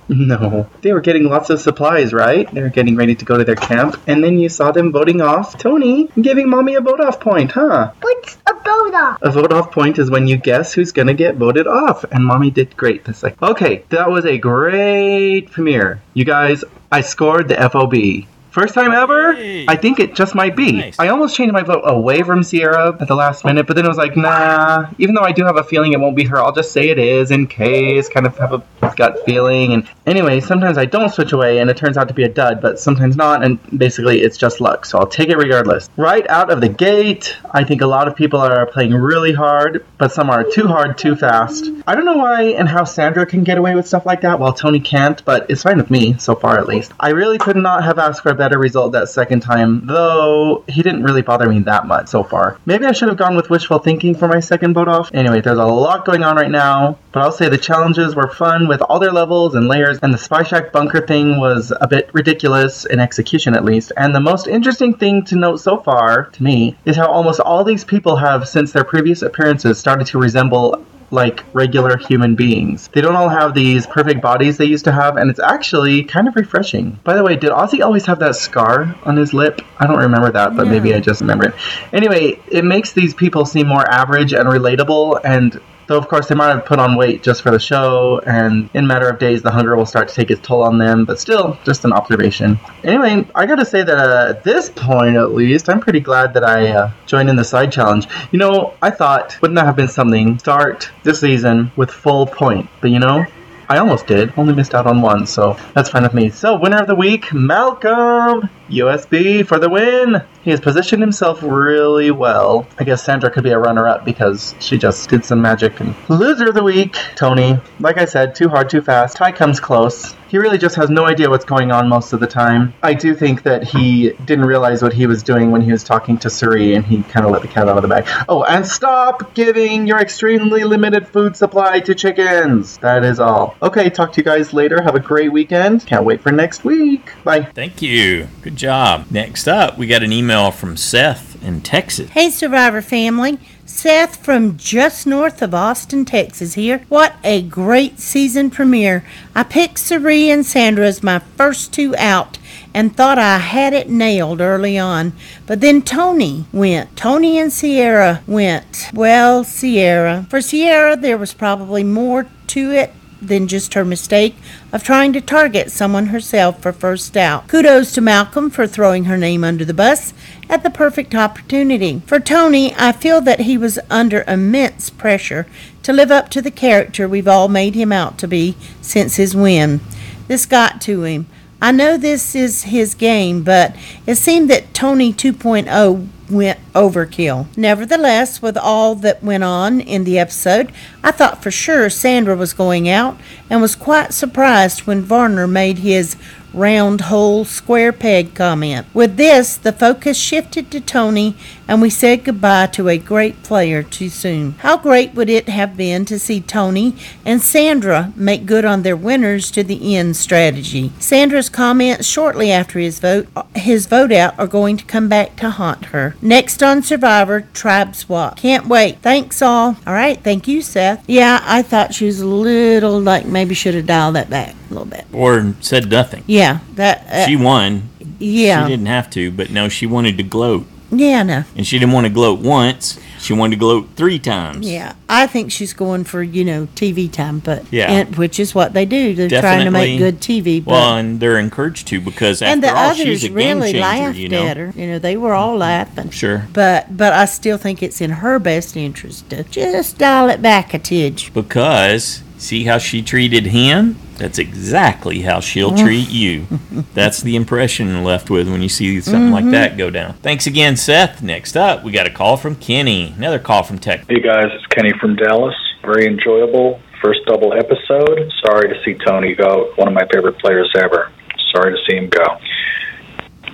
No, they were getting lots of supplies, right? They were getting ready to go to their camp, and then you saw them voting off Tony, giving Mommy a vote-off point, huh? What's a vote-off? A vote-off point is when you guess who's gonna get voted off, and Mommy did great this second. Okay, that was a great premiere. You guys, I scored the FOB. First time ever? Hey. I think it just might be. Nice. I almost changed my vote away from Sierra at the last minute, but then I was like, nah, even though I do have a feeling it won't be her, I'll just say it is in case, kind of have a gut feeling. And anyway, sometimes I don't switch away and it turns out to be a dud, but sometimes not, and basically it's just luck, so I'll take it regardless. Right out of the gate, I think a lot of people are playing really hard, but some are too hard, too fast. I don't know why and how Sandra can get away with stuff like that while Tony can't, but it's fine with me, so far at least. I really could not have asked for a better result that second time, though he didn't really bother me that much so far. Maybe I should have gone with wishful thinking for my second vote off. Anyway, there's a lot going on right now, but I'll say the challenges were fun with all their levels and layers, and the Spy Shack bunker thing was a bit ridiculous, in execution at least. And the most interesting thing to note so far, to me, is how almost all these people have, since their previous appearances, started to resemble like regular human beings. They don't all have these perfect bodies they used to have, and it's actually kind of refreshing. By the way, did Ozzy always have that scar on his lip? I don't remember that, but maybe I just remember it. Anyway, it makes these people seem more average and relatable, and though of course they might have put on weight just for the show, and in a matter of days the hunger will start to take its toll on them, but still, just an observation. Anyway, I gotta say that at this point at least, I'm pretty glad that I joined in the side challenge. You know, I thought, wouldn't that have been something, start this season with full point, but you know, I almost did, only missed out on one, so that's fine with me. So, winner of the week, Malcolm! USB for the win! He has positioned himself really well. I guess Sandra could be a runner-up because she just did some magic. And loser of the week, Tony. Like I said, too hard, too fast. Ty comes close. He really just has no idea what's going on most of the time. I do think that he didn't realize what he was doing when he was talking to Suri, and he kind of let the cat out of the bag. Oh, and stop giving your extremely limited food supply to chickens. That is all. Okay, talk to you guys later. Have a great weekend. Can't wait for next week. Bye. Thank you. Good job. Next up, we got an email from Seth in Texas. Hey, Survivor family. Seth from just north of Austin, Texas here. What a great season premiere. I picked Sari and Sandra as my first two out and thought I had it nailed early on. But then Tony went. Tony and Sierra went. Well, Sierra. For Sierra, there was probably more to it than just her mistake of trying to target someone herself for first out. Kudos to Malcolm for throwing her name under the bus at the perfect opportunity. For Tony, I feel that he was under immense pressure to live up to the character we've all made him out to be since his win. This got to him. I know this is his game, but it seemed that Tony 2.0 went overkill. Nevertheless, with all that went on in the episode, I thought for sure Sandra was going out and was quite surprised when Varner made his round hole square peg comment. With this, the focus shifted to Tony and we said goodbye to a great player too soon. How great would it have been to see Tony and Sandra make good on their winners to the end strategy. Sandra's comments shortly after his vote out are going to come back to haunt her. Next on Survivor, Tribe Swap. Can't wait. Thanks all. All right, thank you, Seth. Yeah, I thought she was a little like maybe should have dialed that back a little bit. Or said nothing. Yeah, that she won. Yeah. She didn't have to, but no, she wanted to gloat. Yeah, no. And she didn't want to gloat once. She wanted to gloat 3 times. Yeah, I think she's going for, TV time, but yeah. Which is what they do. They're Definitely trying to make good TV. But, well, and they're encouraged to because and after the all, others she's a game really changer, laughed at her. They were all laughing. Sure. But I still think it's in her best interest to just dial it back a tidge. Because see how she treated him? That's exactly how she'll treat you. That's the impression you're left with when you see something like that go down. Thanks again, Seth. Next up, we got a call from Kenny. Another call from Texas. Hey guys, it's Kenny from Dallas. Very enjoyable first double episode. Sorry to see Tony go. One of my favorite players ever. Sorry to see him go.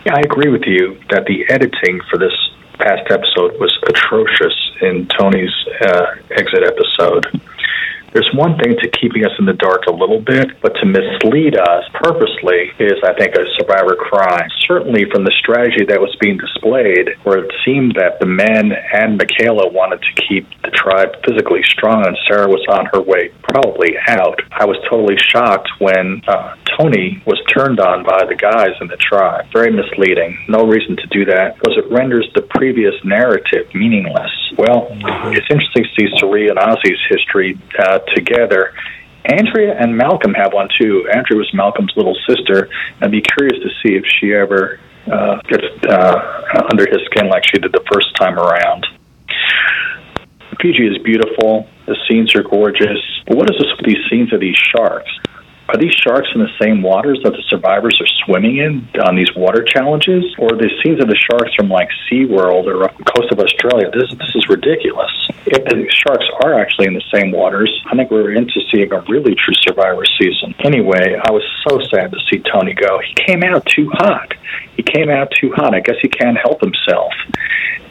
Yeah, I agree with you that the editing for this past episode was atrocious in Tony's exit episode. There's one thing to keeping us in the dark a little bit, but to mislead us purposely is, I think, a survivor crime. Certainly from the strategy that was being displayed, where it seemed that the men and Michaela wanted to keep the tribe physically strong and Sarah was on her way probably out. I was totally shocked when Tony was turned on by the guys in the tribe. Very misleading. No reason to do that because it renders the previous narrative meaningless. Well, it's interesting to see Sari and Ozzy's history together. Andrea and Malcolm have one too. Andrea was Malcolm's little sister. I'd be curious to see if she ever gets under his skin like she did the first time around. Fiji is beautiful. The scenes are gorgeous. But what is this with these scenes of these sharks? Are these sharks in the same waters that the survivors are swimming in on these water challenges? Or are the scenes of the sharks from like SeaWorld or up the coast of Australia? This is ridiculous. If the sharks are actually in the same waters, I think we're into seeing a really true Survivor season. Anyway, I was so sad to see Tony go. He came out too hot. I guess he can't help himself.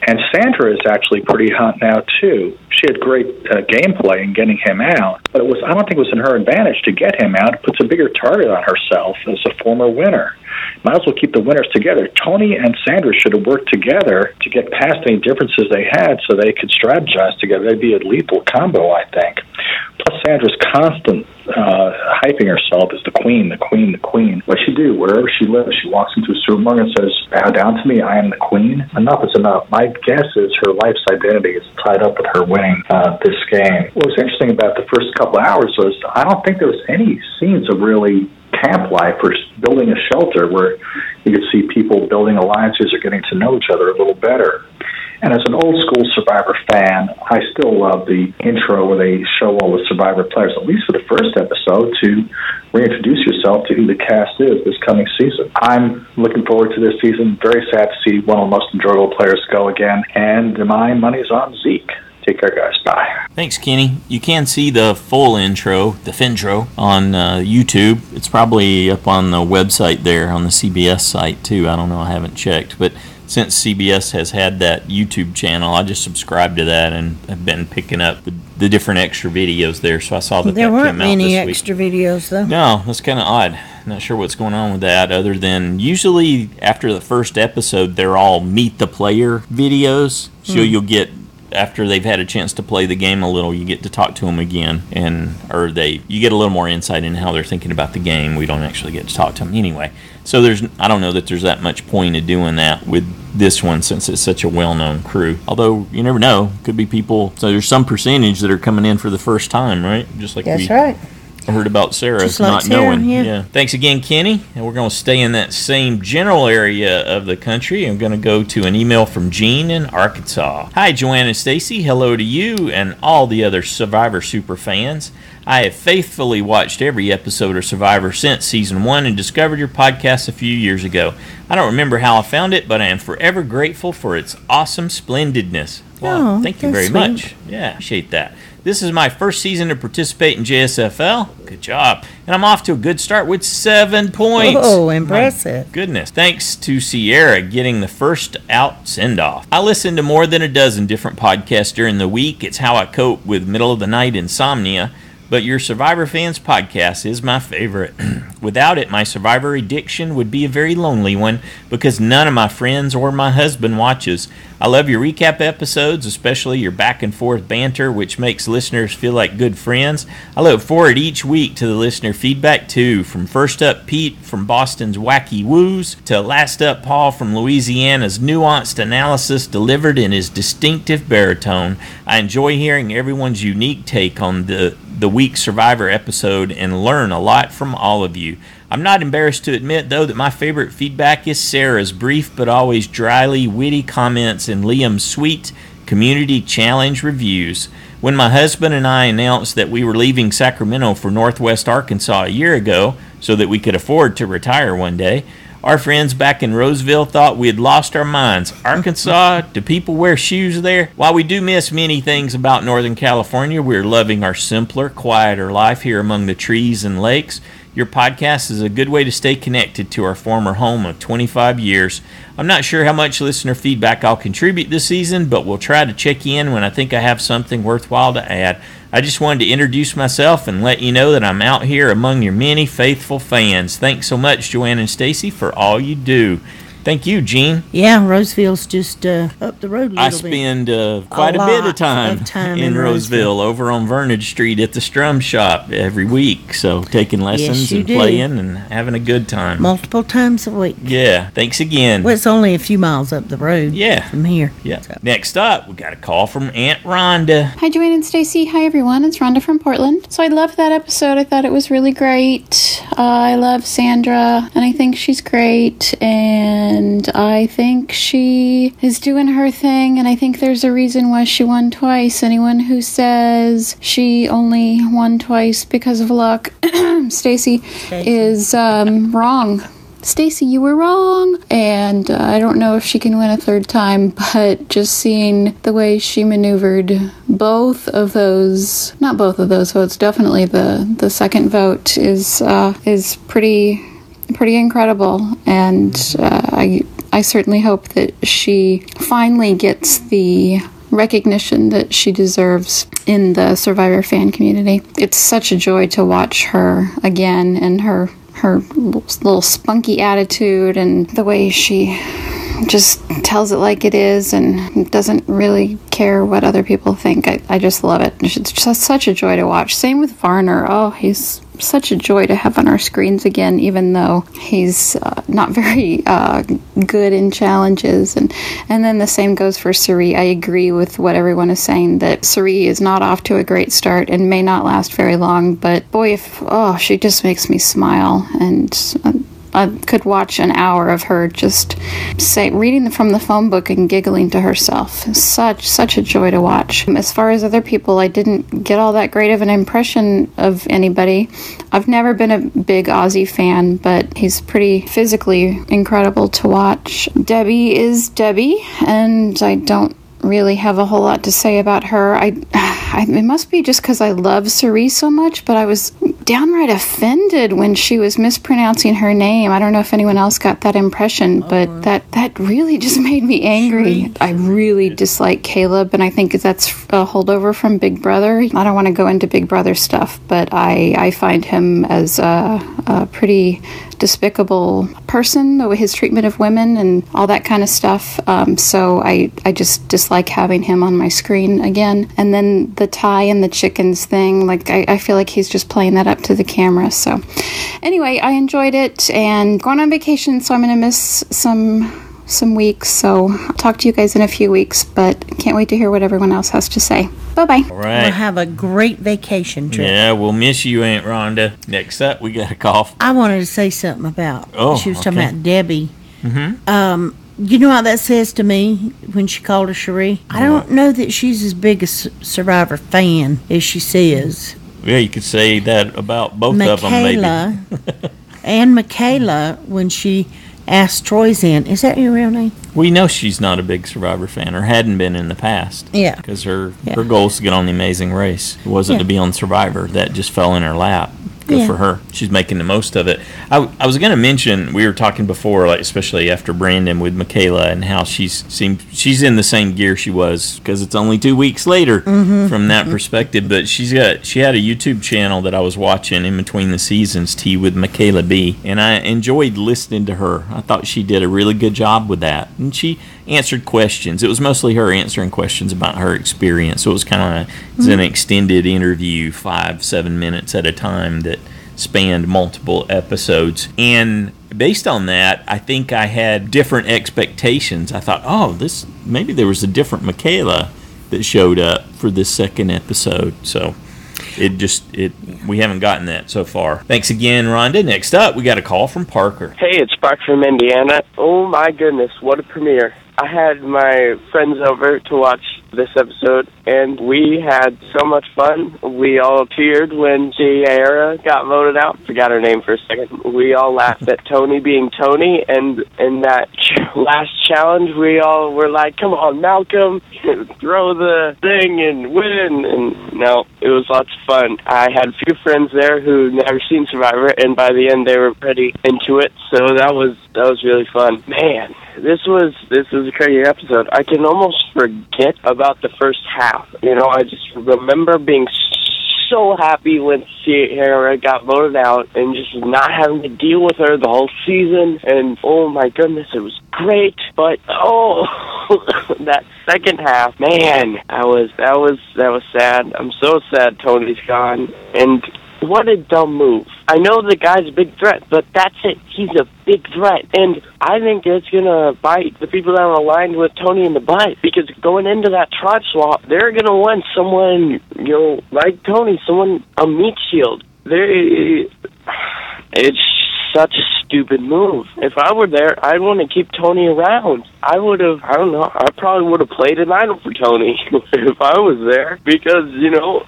And Sandra is actually pretty hot now, too. She had great gameplay in getting him out, but I don't think it was in her advantage to get him out. It puts a bigger target on herself as a former winner. Might as well keep the winners together. Tony and Sandra should have worked together to get past any differences they had so they could strategize together. They'd be a lethal combo, I think. Plus, Sandra's constant hyping herself as the queen. What'd she do? Wherever she lives, she walks into a supermarket and says, bow down to me, I am the queen. Enough is enough. My guess is her life's identity is tied up with her winning this game. What was interesting about the first couple of hours was I don't think there was any scenes of really camp life or building a shelter where you could see people building alliances or getting to know each other a little better. And as an old school Survivor fan, I still love the intro where they show all the Survivor players, at least for the first episode, to reintroduce yourself to who the cast is this coming season. I'm looking forward to this season. Very sad to see one of the most enjoyable players go again. And my money's on Zeke. Take care, guys. Bye. Thanks, Kenny. You can see the full intro, the Fintro, on YouTube. It's probably up on the website there, on the CBS site, too. I don't know. I haven't checked. But since CBS has had that YouTube channel, I just subscribed to that and have been picking up the different extra videos there. So I saw that there that weren't came out many this extra week. videos, though. No, that's kind of odd. Not sure what's going on with that, other than usually after the first episode, they're all meet the player videos. So you'll get after they've had a chance to play the game a little, you get to talk to them again, you get a little more insight into how they're thinking about the game. We don't actually get to talk to them anyway. So I don't know that there's that much point in doing that with this one since it's such a well-known crew. Although you never know, could be people. So there's some percentage that are coming in for the first time, right? Just like that's right. I heard about Sarah Just like not Sarah, knowing. yeah. Thanks again, Kenny. And we're going to stay in that same general area of the country. I'm going to go to an email from Jean in Arkansas. Hi, Joanne and Stacy. Hello to you and all the other Survivor super fans. I have faithfully watched every episode of Survivor since Season 1 and discovered your podcast a few years ago. I don't remember how I found it, but I am forever grateful for its awesome splendidness. Well, thank you very much. Yeah, appreciate that. This is my first season to participate in JSFL. Good job. And I'm off to a good start with 7 points. Oh, impressive. My goodness. Thanks to Sierra getting the first out send-off. I listen to more than a dozen different podcasts during the week. It's how I cope with middle-of-the-night insomnia. But your Survivor Fans podcast is my favorite. Without it, my Survivor addiction would be a very lonely one because none of my friends or my husband watches. I love your recap episodes, especially your back-and-forth banter, which makes listeners feel like good friends. I look forward each week to the listener feedback, too, from First Up Pete from Boston's Wacky Woos to Last Up Paul from Louisiana's nuanced analysis delivered in his distinctive baritone. I enjoy hearing everyone's unique take on the week Survivor episode and learn a lot from all of you. I'm not embarrassed to admit, though, that my favorite feedback is Sarah's brief but always dryly witty comments and Liam's sweet community challenge reviews. When my husband and I announced that we were leaving Sacramento for Northwest Arkansas a year ago so that we could afford to retire one day, our friends back in Roseville thought we had lost our minds. Arkansas, do people wear shoes there? While we do miss many things about Northern California, we're loving our simpler, quieter life here among the trees and lakes. Your podcast is a good way to stay connected to our former home of 25 years. I'm not sure how much listener feedback I'll contribute this season, but we'll try to check in when I think I have something worthwhile to add. I just wanted to introduce myself and let you know that I'm out here among your many faithful fans. Thanks so much, Joanne and Stacy, for all you do. Thank you, Gene. Yeah, Roseville's just up the road a little bit. I spend quite a bit of time in Roseville, over on Vernage Street at the Strum Shop every week. So taking lessons and playing and having a good time. Multiple times a week. Yeah, thanks again. Well, it's only a few miles up the road from here. Yeah. So. Next up, we got a call from Aunt Ronda. Hi, Joanne and Stacy. Hi, everyone. It's Rhonda from Portland. So I loved that episode. I thought it was really great. I love Sandra, and I think she's great, and I think she is doing her thing, and I think there's a reason why she won twice. Anyone who says she only won twice because of luck, Stacy, is wrong. Stacy, you were wrong. And I don't know if she can win a third time, but just seeing the way she maneuvered both of those, not both of those votes, definitely the second vote is pretty incredible, and I certainly hope that she finally gets the recognition that she deserves in the Survivor fan community. It's such a joy to watch her again, and her little spunky attitude and the way she just tells it like it is and doesn't really care what other people think. I just love it. It's just such a joy to watch. Same with Varner. Oh, he's such a joy to have on our screens again, even though he's not very good in challenges. And then the same goes for Suri. I agree with what everyone is saying, that Suri is not off to a great start and may not last very long. But boy, she just makes me smile. And I could watch an hour of her just reading from the phone book and giggling to herself. Such a joy to watch. As far as other people, I didn't get all that great of an impression of anybody. I've never been a big Ozzy fan, but he's pretty physically incredible to watch. Debbie is Debbie, and I don't really have a whole lot to say about her. It must be just because I love Suri so much, but I was downright offended when she was mispronouncing her name. I don't know if anyone else got that impression, but that really just made me angry. I really dislike Caleb, and I think that's a holdover from Big Brother. I don't want to go into Big Brother stuff, but I find him as a pretty despicable person, his treatment of women and all that kind of stuff. So I just dislike having him on my screen again. And then the tie and the chickens thing, like I feel like he's just playing that up to the camera. So anyway, I enjoyed it and going on vacation, so I'm going to miss some weeks. So I'll talk to you guys in a few weeks, but can't wait to hear what everyone else has to say. Bye-bye. All right. We'll have a great vacation trip. Yeah, we'll miss you, Aunt Ronda. Next up, we got a call. I wanted to say something about, she was talking about Debbie. Mm-hmm. You know what that says to me when she called her Cherie? I don't know that she's as big a Survivor fan as she says. Yeah, you could say that about both of them, maybe. And Michaela, when she asked Troy's in. Is that your real name? We know she's not a big Survivor fan, or hadn't been in the past. Yeah. Because her goal is to get on The Amazing Race. It wasn't to be on Survivor. That just fell in her lap. Good for her. She's making the most of it. I was going to mention, we were talking before, like especially after Brandon with Michaela, and how she's in the same gear she was, because it's only 2 weeks later from that perspective. But she had a YouTube channel that I was watching in between the seasons, Tea with Michaela B, and I enjoyed listening to her. I thought she did a really good job with that, and she answered questions. It was mostly her answering questions about her experience, so it was kind of an extended interview, 5-7 minutes at a time, that spanned multiple episodes. And based on that, I think I had different expectations. I thought, maybe there was a different Michaela that showed up for this second episode. So we haven't gotten that so far. Thanks again, Rhonda. Next up, we got a call from Parker. Hey, it's Parker from Indiana. Oh my goodness, what a premiere. I had my friends over to watch this episode, and we had so much fun. We all cheered when Sierra got voted out. Forgot her name for a second. We all laughed at Tony being Tony, and in that last challenge, we all were like, come on, Malcolm, throw the thing and win. And no, it was lots of fun. I had a few friends there who never seen Survivor, and by the end, they were pretty into it, so that was really fun. Man, this was a crazy episode. I can almost forget about the first half. You know, I just remember being so happy when Sierra got voted out and just not having to deal with her the whole season. And oh my goodness, it was great. But that second half, man, that was sad. I'm so sad Tony's gone. And what a dumb move. I know the guy's a big threat, but that's it. He's a big threat. And I think it's going to bite the people that are aligned with Tony in the butt, because going into that tribe swap, they're going to want someone, like Tony, a meat shield. It's such a stupid move. If I were there, I'd want to keep Tony around. I probably would have played an idol for Tony if I was there, because,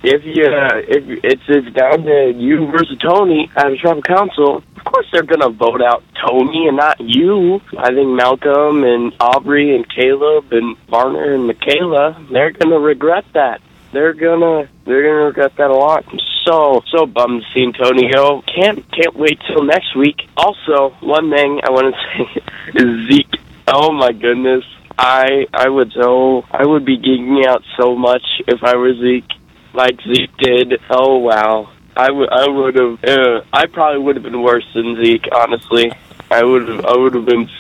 if it's down to you versus Tony at a tribal council, of course they're going to vote out Tony and not you. I think Malcolm and Aubrey and Caleb and Varner and Michaela, they're going to regret that. They're gonna regret that a lot. I'm so bummed seeing Tony go. Can't wait till next week. Also, one thing I want to say is Zeke. Oh my goodness, I would be geeking out so much if I were Zeke, like Zeke did. Oh wow, I probably would have been worse than Zeke. Honestly, I would have been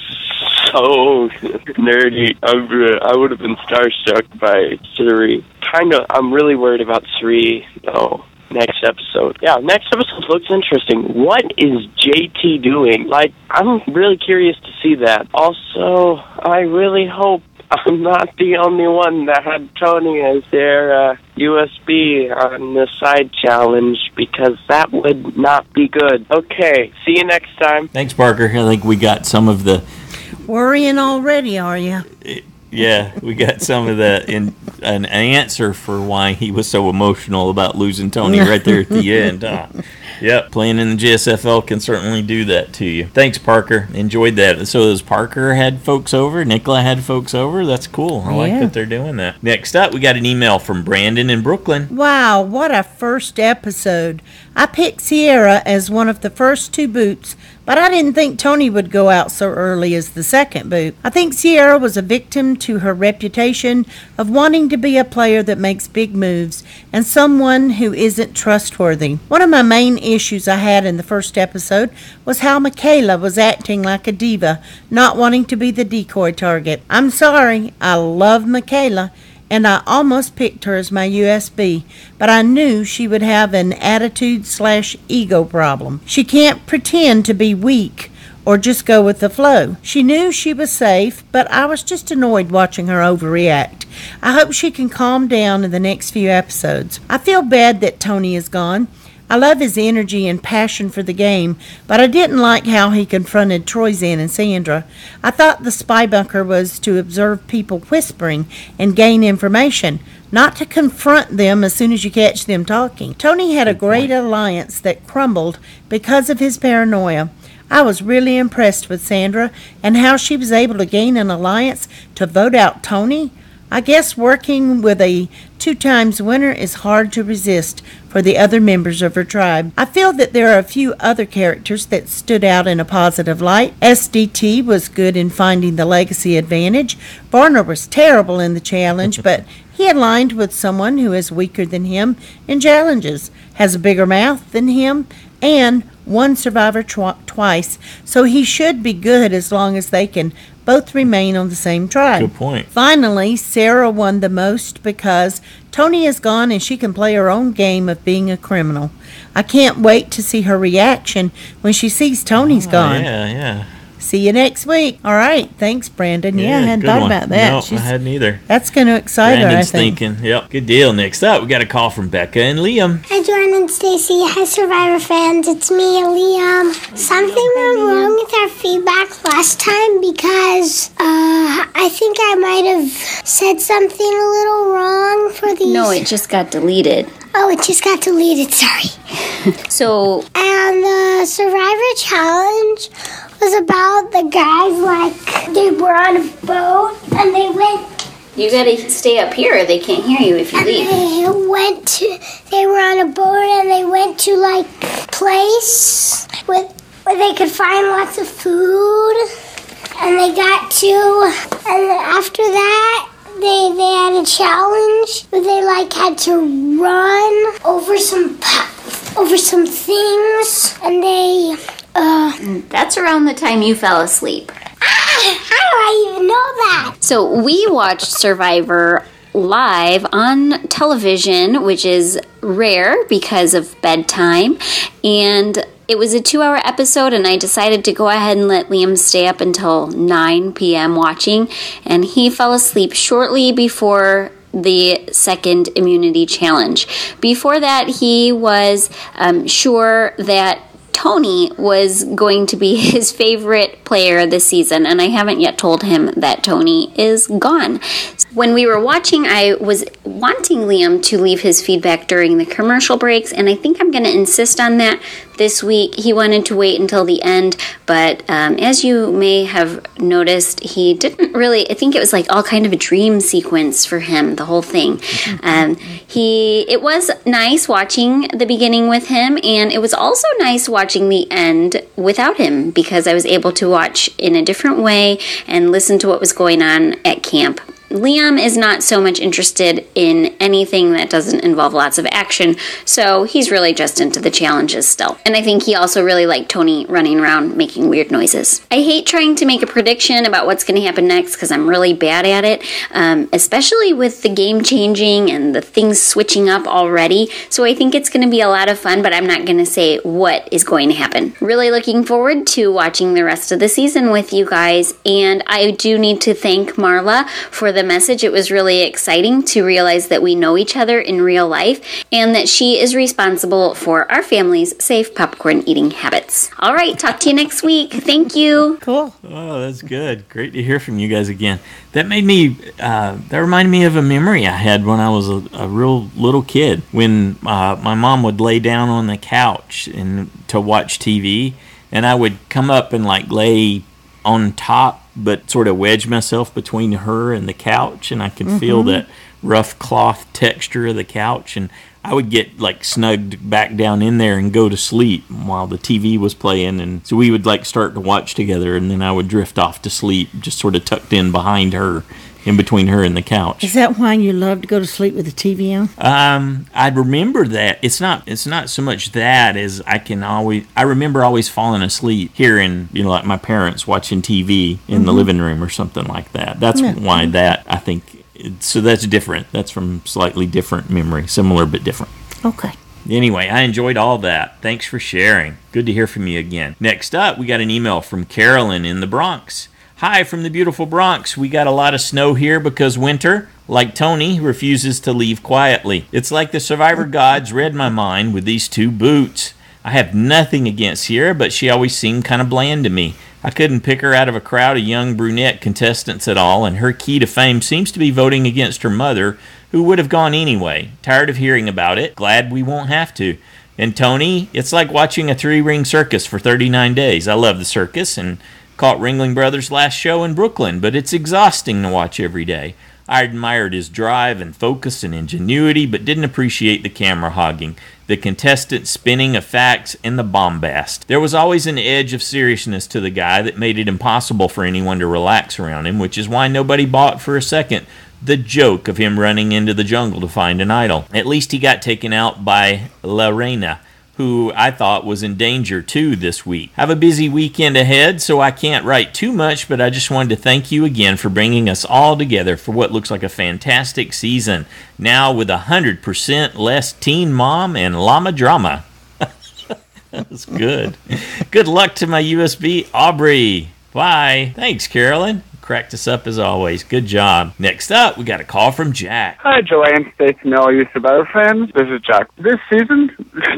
so nerdy. I would have been starstruck by Suri. I'm really worried about Suri, though. Next episode. Yeah, next episode looks interesting. What is JT doing? I'm really curious to see that. Also, I really hope I'm not the only one that had Tony as their USB on the side challenge, because that would not be good. Okay, see you next time. Thanks, Parker. I think we got some of the... Worrying already, are you? Yeah, we got some of an answer for why he was so emotional about losing Tony right there at the end. Yep, playing in the GSFL can certainly do that to you. Thanks, Parker. Enjoyed that. So as Parker had folks over, Nicola had folks over. That's cool. I like that they're doing that. Next up, we got an email from Brandon in Brooklyn. Wow, what a first episode. I picked Sierra as one of the first two boots, But I didn't think Tony would go out so early as the second boot. I think Sierra was a victim to her reputation of wanting to be a player that makes big moves and someone who isn't trustworthy. One of my main issues I had in the first episode was how Michaela was acting like a diva, not wanting to be the decoy target. I'm sorry, I love Michaela, and I almost picked her as my USB, but I knew she would have an attitude/ego problem. She can't pretend to be weak or just go with the flow. She knew she was safe, but I was just annoyed watching her overreact. I hope she can calm down in the next few episodes. I feel bad that Tony is gone. I love his energy and passion for the game, but I didn't like how he confronted Troyzan and Sandra. I thought the spy bunker was to observe people whispering and gain information, not to confront them as soon as you catch them talking. Tony had a great alliance that crumbled because of his paranoia. I was really impressed with Sandra and how she was able to gain an alliance to vote out Tony. I guess working with a 2-times winner is hard to resist for the other members of her tribe. I feel that there are a few other characters that stood out in a positive light. SDT was good in finding the legacy advantage. Varner was terrible in the challenge, but he aligned with someone who is weaker than him in challenges, has a bigger mouth than him, and won Survivor twice, so he should be good as long as they can both remain on the same tribe. Good point. Finally, Sarah won the most because Tony is gone and she can play her own game of being a criminal. I can't wait to see her reaction when she sees Tony's gone. Yeah. See you next week. All right. Thanks, Brandon. Yeah, I hadn't thought about that. No, I hadn't either. That's going to excite her, I think. Thinking. Yep. Good deal. Next up, we got a call from Becca and Liam. Hi, Jordan and Stacy. Hi, Survivor fans. It's me, Liam. Something went wrong with our feedback last time because I think I might have said something a little wrong for these. No, it just got deleted. Oh, it just got deleted. Sorry. And the Survivor Challenge was about the guys, like, they were on a boat and they went. You gotta stay up here. They can't hear you if you leave. They were on a boat and they went to, like, a place where they could find lots of food. And they got to, and after that, they had a challenge where they, like, had to run over some things, and they, That's around the time you fell asleep. How do I even know that? So we watched Survivor live on television, which is rare because of bedtime, and it was a 2-hour episode, and I decided to go ahead and let Liam stay up until 9 p.m. watching, and he fell asleep shortly before the second immunity challenge. Before that, he was sure that Tony was going to be his favorite player this season, and I haven't yet told him that Tony is gone. When we were watching, I was wanting Liam to leave his feedback during the commercial breaks, and I think I'm going to insist on that this week. He wanted to wait until the end, but as you may have noticed, he didn't really, I think it was like all kind of a dream sequence for him, the whole thing. It was nice watching the beginning with him, and it was also nice watching the end without him, because I was able to watch in a different way and listen to what was going on at camp. Liam is not so much interested in anything that doesn't involve lots of action, so he's really just into the challenges still. And I think he also really liked Tony running around making weird noises. I hate trying to make a prediction about what's going to happen next because I'm really bad at it, especially with the game changing and the things switching up already. So I think it's going to be a lot of fun, but I'm not going to say what is going to happen. Really looking forward to watching the rest of the season with you guys, and I do need to thank Marla for the message. It was really exciting to realize that we know each other in real life and that she is responsible for our family's safe popcorn eating habits. All right, talk to you next week. Thank you. Cool. Oh, that's good. Great to hear from you guys again. That made me, that reminded me of a memory I had when I was a real little kid, when my mom would lay down on the couch and to watch TV, and I would come up and like lay on top, but sort of wedge myself between her and the couch, and I could feel that rough cloth texture of the couch, and I would get like snugged back down in there and go to sleep while the TV was playing, and so we would like start to watch together, and then I would drift off to sleep, just sort of tucked in behind her, in between her and the couch. Is that why you love to go to sleep with the TV on? I remember that. It's not so much that as I remember always falling asleep hearing, like my parents watching TV in the living room or something like that. That's why that, I think, so that's different. That's from slightly different memory, similar but different. Okay. Anyway, I enjoyed all that. Thanks for sharing. Good to hear from you again. Next up, we got an email from Carolyn in the Bronx. Hi from the beautiful Bronx. We got a lot of snow here because winter, like Tony, refuses to leave quietly. It's like the Survivor gods read my mind with these two boots. I have nothing against Sierra, but she always seemed kind of bland to me. I couldn't pick her out of a crowd of young brunette contestants at all, and her key to fame seems to be voting against her mother, who would have gone anyway. Tired of hearing about it. Glad we won't have to. And Tony, it's like watching a 3-ring circus for 39 days. I love the circus and caught Ringling Brothers' last show in Brooklyn, but it's exhausting to watch every day. I admired his drive and focus and ingenuity, but didn't appreciate the camera hogging, the contestant spinning of facts, and the bombast. There was always an edge of seriousness to the guy that made it impossible for anyone to relax around him, which is why nobody bought for a second the joke of him running into the jungle to find an idol. At least he got taken out by La Reina, who I thought was in danger too this week. Have a busy weekend ahead, so I can't write too much, but I just wanted to thank you again for bringing us all together for what looks like a fantastic season, now with 100% less teen mom and llama drama. That was good. Good luck to my USB, Aubrey. Bye. Thanks, Carolyn. Cracked us up as always. Good job. Next up, we got a call from Jack. Hi, Joanne, Stacy, and all you Survivor fans. This is Jack. This season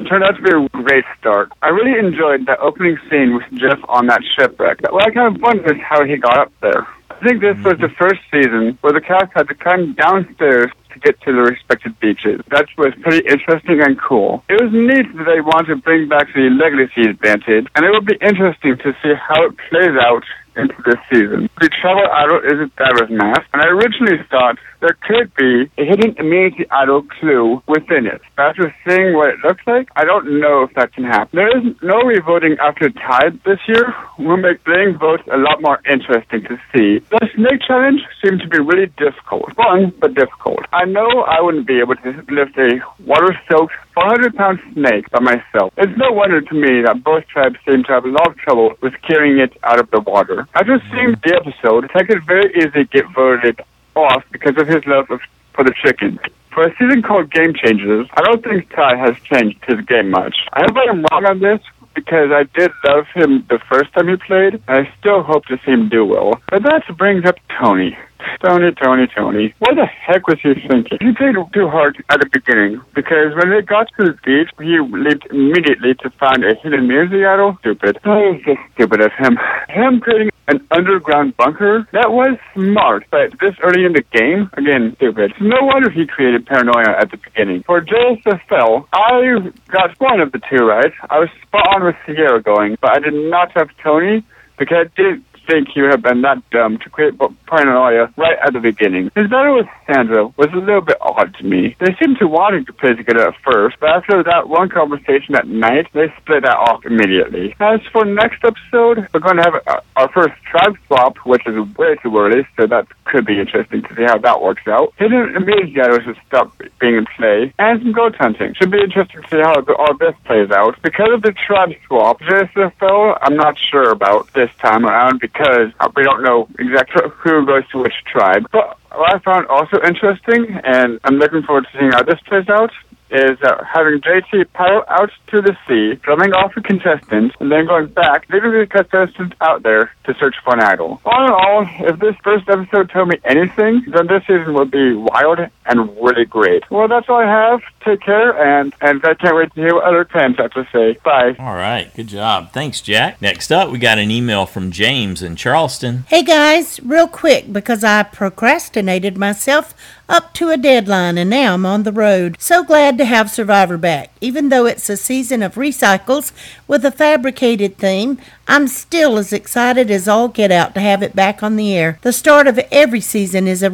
turned out to be a great start. I really enjoyed the opening scene with Jeff on that shipwreck. Well, I kind of wondered how he got up there. I think this was the first season where the cast had to climb downstairs to get to the respective beaches. That was pretty interesting and cool. It was neat that they wanted to bring back the legacy advantage, and it will be interesting to see how it plays out into this season. The travel idol is a diver's mask, and I originally thought there could be a hidden immunity idol clue within it. After seeing what it looks like, I don't know if that can happen. There is no revoting after Tide this year, will make playing votes a lot more interesting to see. The snake challenge seemed to be really difficult. Fun, but difficult. I know I wouldn't be able to lift a water-soaked 400-pound snake by myself. It's no wonder to me that both tribes seem to have a lot of trouble with carrying it out of the water. After seeing the episode, Ted could very easily get voted off because of his love for the chicken. For a season called Game Changers, I don't think Ty has changed his game much. I hope I am wrong on this, because I did love him the first time he played, and I still hope to see him do well. But that brings up Tony. Tony. What the heck was he thinking? He played too hard at the beginning, because when they got to the beach, he leaped immediately to find a hidden music idol. Stupid. That was just stupid of him. Him creating an underground bunker, that was smart, but this early in the game, again, stupid. No wonder he created paranoia at the beginning. For JSFL, I got one of the two right. I was spot on with Sierra going, but I did not have Tony, because I didn't think he would have been that dumb to create paranoia right at the beginning. His battle with Sandra was a little bit odd to me. They seemed to want to play together at first, but after that one conversation at night, they split that off immediately. As for next episode, we're going to have our first tribe swap, which is way too early, so that could be interesting to see how that works out. Hidden immunity idols should stop being in play, and some goat hunting. Should be interesting to see how all this plays out. Because of the tribe swap, JSFL, I'm not sure about this time around, because we don't know exactly who goes to which tribe. But what I found also interesting, and I'm looking forward to seeing how this plays out, is having JT paddle out to the sea, drumming off a contestant, and then going back, leaving the contestant out there to search for an idol. All in all, if this first episode told me anything, then this season will be wild and really great. Well, that's all I have. Take care, and I can't wait to hear what other fans have to say. Bye. All right, good job. Thanks, Jack. Next up, we got an email from James in Charleston. Hey guys, real quick, because I procrastinated myself up to a deadline and now I'm on the road. So glad to have Survivor back. Even though it's a season of recycles with a fabricated theme, I'm still as excited as all get out to have it back on the air. The start of every season is a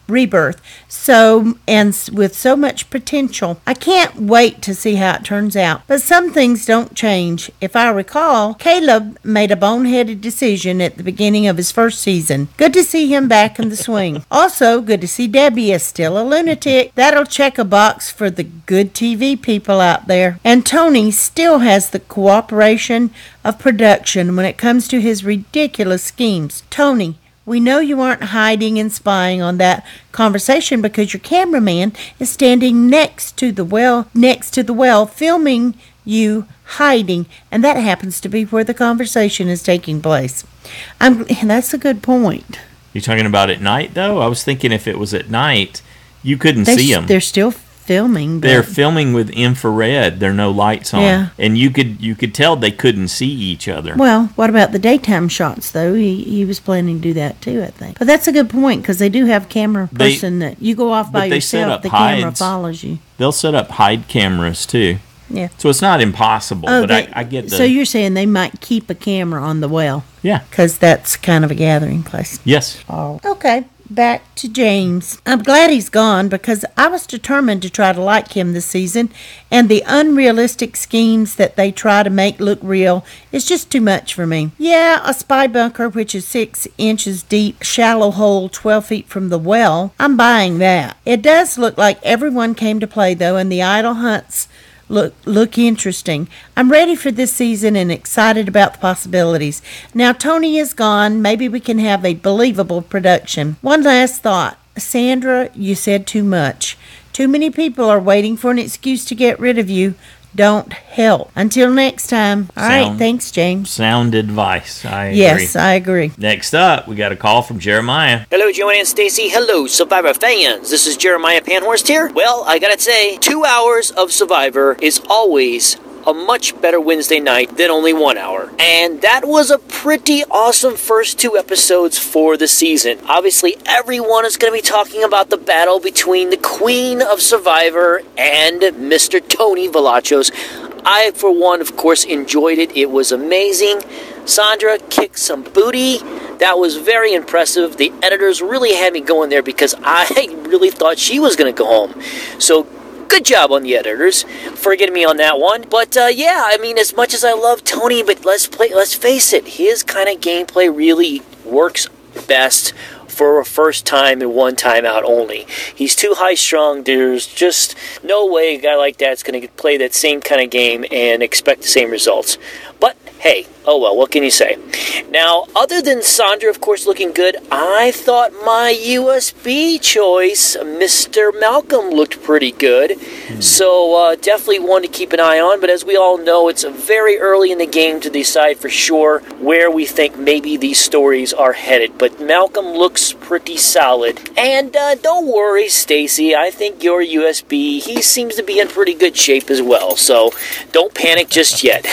rebirth. With so much potential, I can't wait to see how it turns out. But some things don't change. If I recall, Caleb made a boneheaded decision at the beginning of his first season. Good to see him back in the swing. Also, good to see Debbie is still a lunatic. That'll check a box for the good TV people out there. And Tony still has the cooperation of production when it comes to his ridiculous schemes. Tony, we know you aren't hiding and spying on that conversation because your cameraman is standing next to the well, filming you hiding, and that happens to be where the conversation is taking place. That's a good point. You talking about at night, though? I was thinking if it was at night, you couldn't see them. They're still filming. They're filming with infrared. There are no lights on. Yeah. And you could tell they couldn't see each other. Well, what about the daytime shots, though? He was planning to do that, too, I think. But that's a good point, because they do have camera person that you go off by yourself, the camera follows you. They'll set up hide cameras, too. Yeah. So it's not impossible, but I get the... So you're saying they might keep a camera on the well? Yeah. Because that's kind of a gathering place. Yes. Oh. Okay. Back to James. I'm glad he's gone because I was determined to try to like him this season, and the unrealistic schemes that they try to make look real is just too much for me. Yeah, a spy bunker which is 6 inches deep, shallow hole 12 feet from the well, I'm buying that. It does look like everyone came to play though, and the idle hunts look interesting. I'm ready for this season and excited about the possibilities. Now Tony is gone. Maybe we can have a believable production. One last thought. Sandra, you said too much. Too many people are waiting for an excuse to get rid of you. Don't help. Until next time. All right, thanks, James. Sound advice. I agree. Yes, I agree. Next up, we got a call from Jeremiah. Hello, Joanne and Stacy. Hello, Survivor fans. This is Jeremiah Panhorst here. Well, I gotta say, 2 hours of Survivor is always a much better Wednesday night than only 1 hour. And that was a pretty awesome first 2 episodes for the season. Obviously, everyone is going to be talking about the battle between the Queen of Survivor and Mr. Tony Velachos. I, for one, of course, enjoyed it. It was amazing. Sandra kicked some booty. That was very impressive. The editors really had me going there because I really thought she was going to go home. So, good job on the editors for getting me on that one. But yeah, I mean, as much as I love Tony, but let's face it, his kind of gameplay really works best for a first time and one time out only. He's too high strung. There's just no way a guy like that's going to play that same kind of game and expect the same results. But hey, oh well, what can you say? Now, other than Sandra, of course, looking good, I thought my USB choice, Mr. Malcolm, looked pretty good. So, definitely one to keep an eye on. But as we all know, it's very early in the game to decide for sure where we think maybe these stories are headed. But Malcolm looks pretty solid. And don't worry, Stacy, I think your USB, he seems to be in pretty good shape as well. So, don't panic just yet.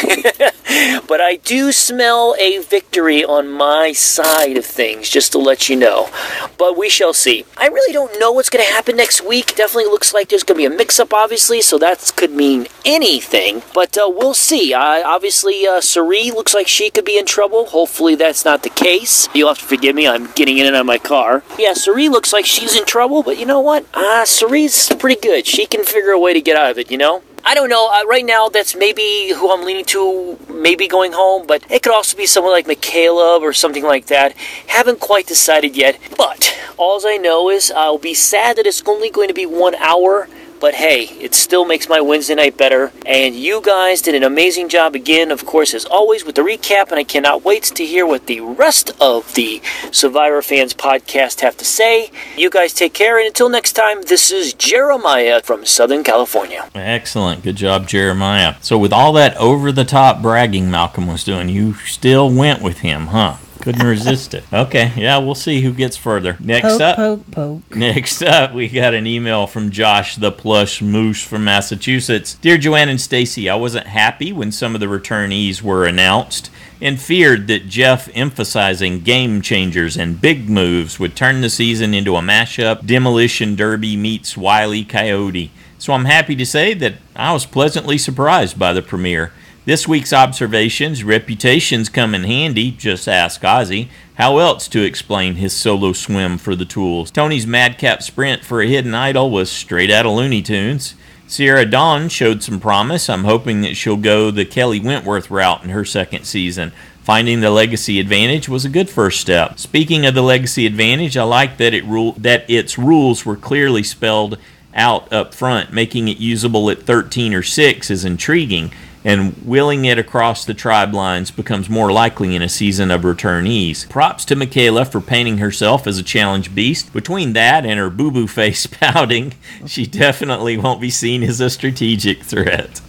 But I do smell a victory on my side of things, just to let you know. But we shall see. I really don't know what's going to happen next week. Definitely looks like there's going to be a mix-up, obviously, so that could mean anything. But we'll see. Obviously, Sari looks like she could be in trouble. Hopefully that's not the case. You'll have to forgive me. I'm getting in and out of my car. Yeah, Sari looks like she's in trouble, but you know what? Sari's pretty good. She can figure a way to get out of it, you know? I don't know. Right now, that's maybe who I'm leaning to, maybe going home, but it could also be someone like Michaela or something like that. Haven't quite decided yet, but all I know is I'll be sad that it's only going to be 1 hour, but hey, it still makes my Wednesday night better, and you guys did an amazing job again, of course, as always, with the recap, and I cannot wait to hear what the rest of the Survivor Fans podcast have to say. You guys take care, and until next time, this is Jeremiah from Southern California. Excellent. Good job, Jeremiah. So with all that over-the-top bragging Malcolm was doing, you still went with him, huh? Couldn't resist it. Okay, yeah, we'll see who gets further. Next up, we got an email from Josh the Plush Moose from Massachusetts. Dear Joanne and Stacy, I wasn't happy when some of the returnees were announced and feared that Jeff emphasizing game changers and big moves would turn the season into a mashup Demolition Derby meets Wile E. Coyote. So I'm happy to say that I was pleasantly surprised by the premiere. This week's observations, reputations come in handy, just ask Ozzy. How else to explain his solo swim for the tools? Tony's madcap sprint for a hidden idol was straight out of Looney Tunes. Sierra Dawn showed some promise. I'm hoping that she'll go the Kelly Wentworth route in her second season. Finding the legacy advantage was a good first step. Speaking of the legacy advantage, I like that its rules were clearly spelled out up front. Making it usable at 13 or 6 is intriguing, and willing it across the tribe lines becomes more likely in a season of returnees. Props to Michaela for painting herself as a challenge beast. Between that and her boo-boo face pouting, she definitely won't be seen as a strategic threat.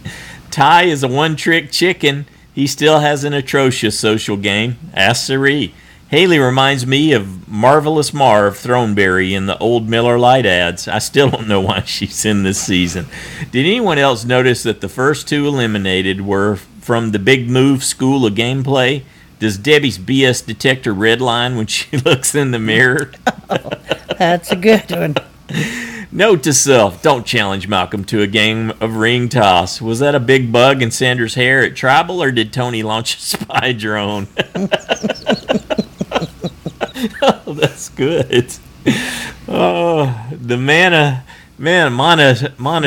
Ty is a one-trick chicken. He still has an atrocious social game. Ask Sari. Haley reminds me of Marvelous Marv Throneberry in the old Miller Lite ads. I still don't know why she's in this season. Did anyone else notice that the first 2 eliminated were from the Big Move School of Gameplay? Does Debbie's BS detector redline when she looks in the mirror? That's a good one. Note to self, don't challenge Malcolm to a game of ring toss. Was that a big bug in Sandra's hair at Tribal, or did Tony launch a spy drone? Oh, that's good. Oh, the Mana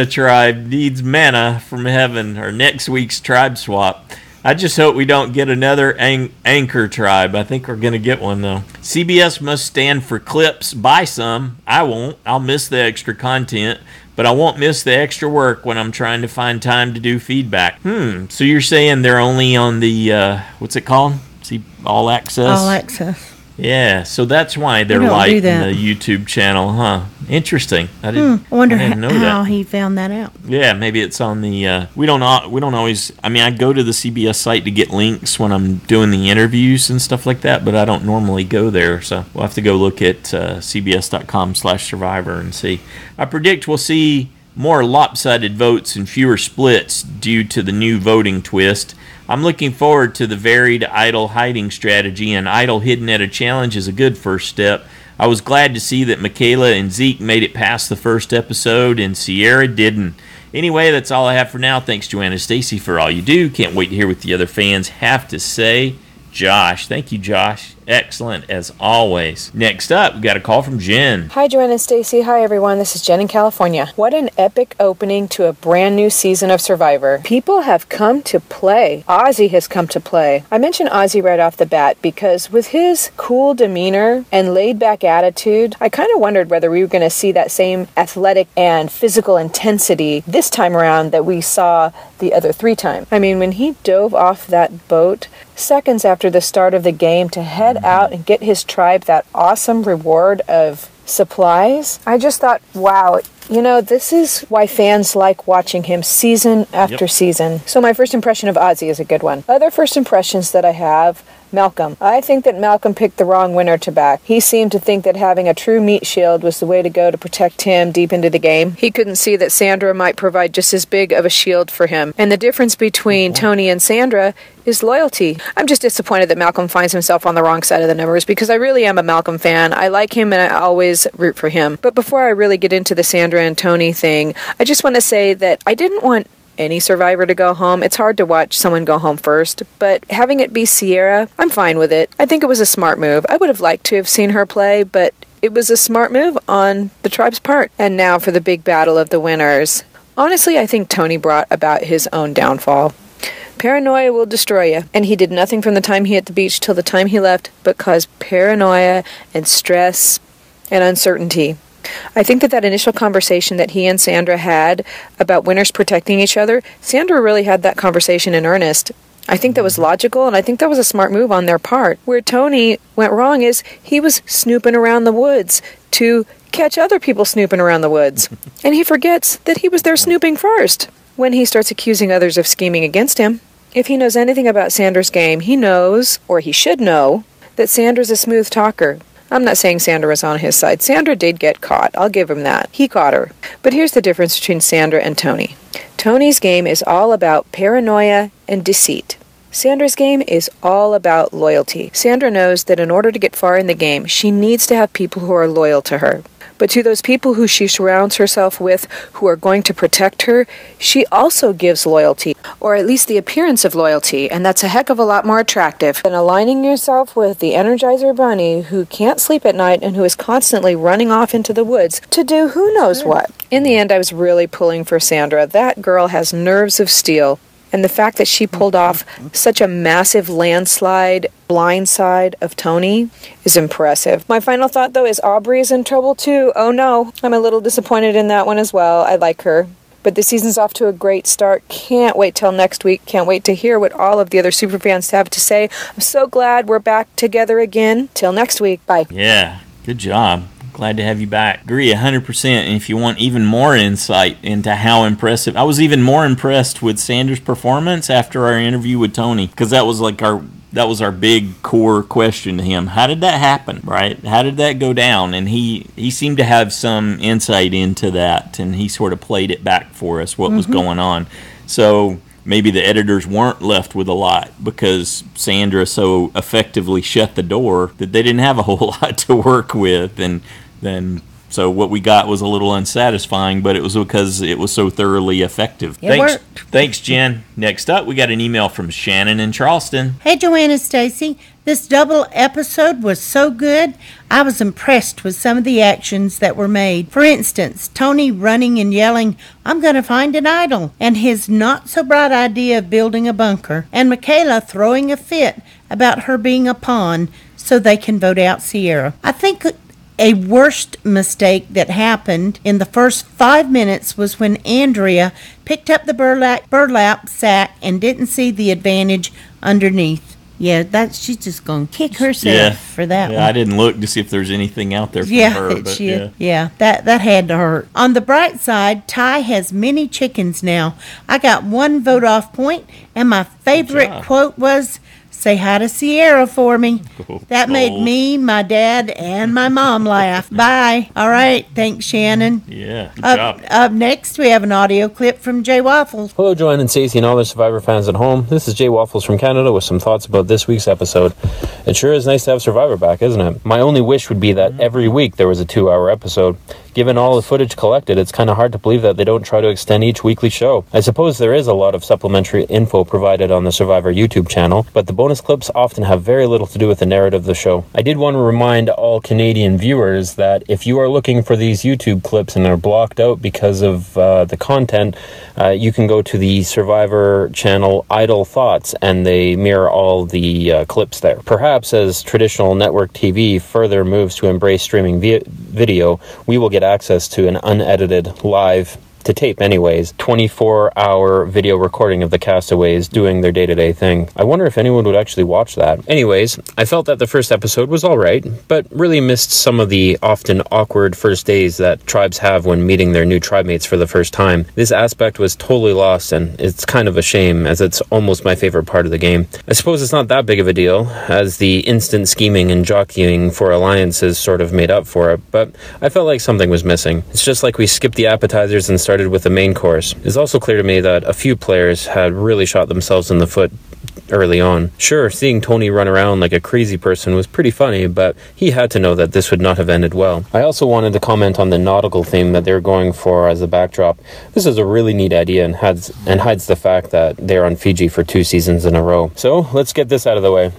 tribe needs mana from heaven, or next week's tribe swap. I just hope we don't get another anchor tribe. I think we're going to get one, though. CBS must stand for clips. Buy some. I won't. I'll miss the extra content, but I won't miss the extra work when I'm trying to find time to do feedback. So you're saying they're only on the, what's it called? See, All Access? All Access. Yeah, so that's why they're lighting the YouTube channel, huh? Interesting. I wonder didn't know how that. he found that out. Yeah, maybe it's on the. We don't always. I mean, I go to the CBS site to get links when I'm doing the interviews and stuff like that, but I don't normally go there. So we'll have to go look at cbs.com/survivor and see. I predict we'll see more lopsided votes and fewer splits due to the new voting twist. I'm looking forward to the varied idol hiding strategy, and idol hidden at a challenge is a good first step. I was glad to see that Michaela and Zeke made it past the first episode, and Sierra didn't. Anyway, that's all I have for now. Thanks, Joanna and Stacy, for all you do. Can't wait to hear what the other fans have to say. Josh. Thank you, Josh. Excellent, as always. Next up, we got a call from Jen. Hi, Joanna and Stacy. Hi, everyone. This is Jen in California. What an epic opening to a brand new season of Survivor. People have come to play. Ozzy has come to play. I mentioned Ozzy right off the bat because with his cool demeanor and laid-back attitude, I kind of wondered whether we were going to see that same athletic and physical intensity this time around that we saw the other 3 times. I mean, when he dove off that boat seconds after the start of the game to head out and get his tribe that awesome reward of supplies, I just thought, wow, you know, this is why fans like watching him season after season. So my first impression of Ozzy is a good one. Other first impressions that I have, Malcolm. I think that Malcolm picked the wrong winner to back. He seemed to think that having a true meat shield was the way to go to protect him deep into the game. He couldn't see that Sandra might provide just as big of a shield for him. And the difference between Tony and Sandra is loyalty. I'm just disappointed that Malcolm finds himself on the wrong side of the numbers because I really am a Malcolm fan. I like him and I always root for him. But before I really get into the Sandra and Tony thing, I just want to say that I didn't want any Survivor to go home. It's hard to watch someone go home first, but having it be Sierra, I'm fine with it. I think it was a smart move. I would have liked to have seen her play, but it was a smart move on the tribe's part. And now for the big battle of the winners. Honestly, I think Tony brought about his own downfall. Paranoia will destroy you, and he did nothing from the time he hit the beach till the time he left but caused paranoia and stress and uncertainty. I think that initial conversation that he and Sandra had about winners protecting each other, Sandra really had that conversation in earnest. I think that was logical, and I think that was a smart move on their part. Where Tony went wrong is he was snooping around the woods to catch other people snooping around the woods. And he forgets that he was there snooping first. When he starts accusing others of scheming against him, if he knows anything about Sandra's game, he knows, or he should know, that Sandra's a smooth talker. I'm not saying Sandra was on his side. Sandra did get caught. I'll give him that. He caught her. But here's the difference between Sandra and Tony. Tony's game is all about paranoia and deceit. Sandra's game is all about loyalty. Sandra knows that in order to get far in the game, she needs to have people who are loyal to her. But to those people who she surrounds herself with who are going to protect her, she also gives loyalty, or at least the appearance of loyalty, and that's a heck of a lot more attractive than aligning yourself with the Energizer Bunny who can't sleep at night and who is constantly running off into the woods to do who knows what. In the end, I was really pulling for Sandra. That girl has nerves of steel. And the fact that she pulled off such a massive landslide blindside of Tony is impressive. My final thought, though, is Aubrey is in trouble, too. Oh, no. I'm a little disappointed in that one as well. I like her. But the season's off to a great start. Can't wait till next week. Can't wait to hear what all of the other superfans have to say. I'm so glad we're back together again. Till next week. Bye. Yeah, good job. Glad to have you back. Agree 100%. And if you want even more insight into how impressive, I was even more impressed with Sandra's performance after our interview with Tony, because that was like our big core question to him. How did that happen, right? How did that go down? And he seemed to have some insight into that, and he sort of played it back for us, what was going on. So maybe the editors weren't left with a lot because Sandra so effectively shut the door that they didn't have a whole lot to work with. And then so what we got was a little unsatisfying, but it was because it was so thoroughly effective. Thanks, Jen. Next up, we got an email from Shannon in Charleston. Hey, Joanna, Stacy. This double episode was so good. I was impressed with some of the actions that were made. For instance, Tony running and yelling, "I'm going to find an idol," and his not-so-bright idea of building a bunker, and Michaela throwing a fit about her being a pawn so they can vote out Sierra. I think a worst mistake that happened in the first 5 minutes was when Andrea picked up the burlap sack and didn't see the advantage underneath. Yeah, she's just going to kick herself for that one. I didn't look to see if there's anything out there for her. But that had to hurt. On the bright side, Ty has many chickens now. I got one vote off point, and my favorite quote was, "Say hi to Sierra for me." That made me, my dad, and my mom laugh. Bye. All right. Thanks, Shannon. Yeah. Good job. Up next, we have an audio clip from JWaffles. Hello, Joanne and Stacey and all the Survivor fans at home. This is JWaffles from Canada with some thoughts about this week's episode. It sure is nice to have Survivor back, isn't it? My only wish would be that every week there was a 2-hour episode. Given all the footage collected, it's kind of hard to believe that they don't try to extend each weekly show. I suppose there is a lot of supplementary info provided on the Survivor YouTube channel, but the bonus clips often have very little to do with the narrative of the show. I did want to remind all Canadian viewers that if you are looking for these YouTube clips and are blocked out because of the content, you can go to the Survivor channel Idle Thoughts, and they mirror all the clips there. Perhaps as traditional network TV further moves to embrace streaming video, we will get access to an unedited live, to tape anyways, 24-hour video recording of the castaways doing their day-to-day thing. I wonder if anyone would actually watch that. Anyways, I felt that the first episode was alright, but really missed some of the often awkward first days that tribes have when meeting their new tribe mates for the first time. This aspect was totally lost, and it's kind of a shame, as it's almost my favorite part of the game. I suppose it's not that big of a deal, as the instant scheming and jockeying for alliances sort of made up for it, but I felt like something was missing. It's just like we skipped the appetizers and started with the main course. It's also clear to me that a few players had really shot themselves in the foot early on. Sure, seeing Tony run around like a crazy person was pretty funny, but he had to know that this would not have ended well. I also wanted to comment on the nautical theme that they're going for as a backdrop. This is a really neat idea and hides the fact that they're on Fiji for 2 seasons in a row. So, let's get this out of the way.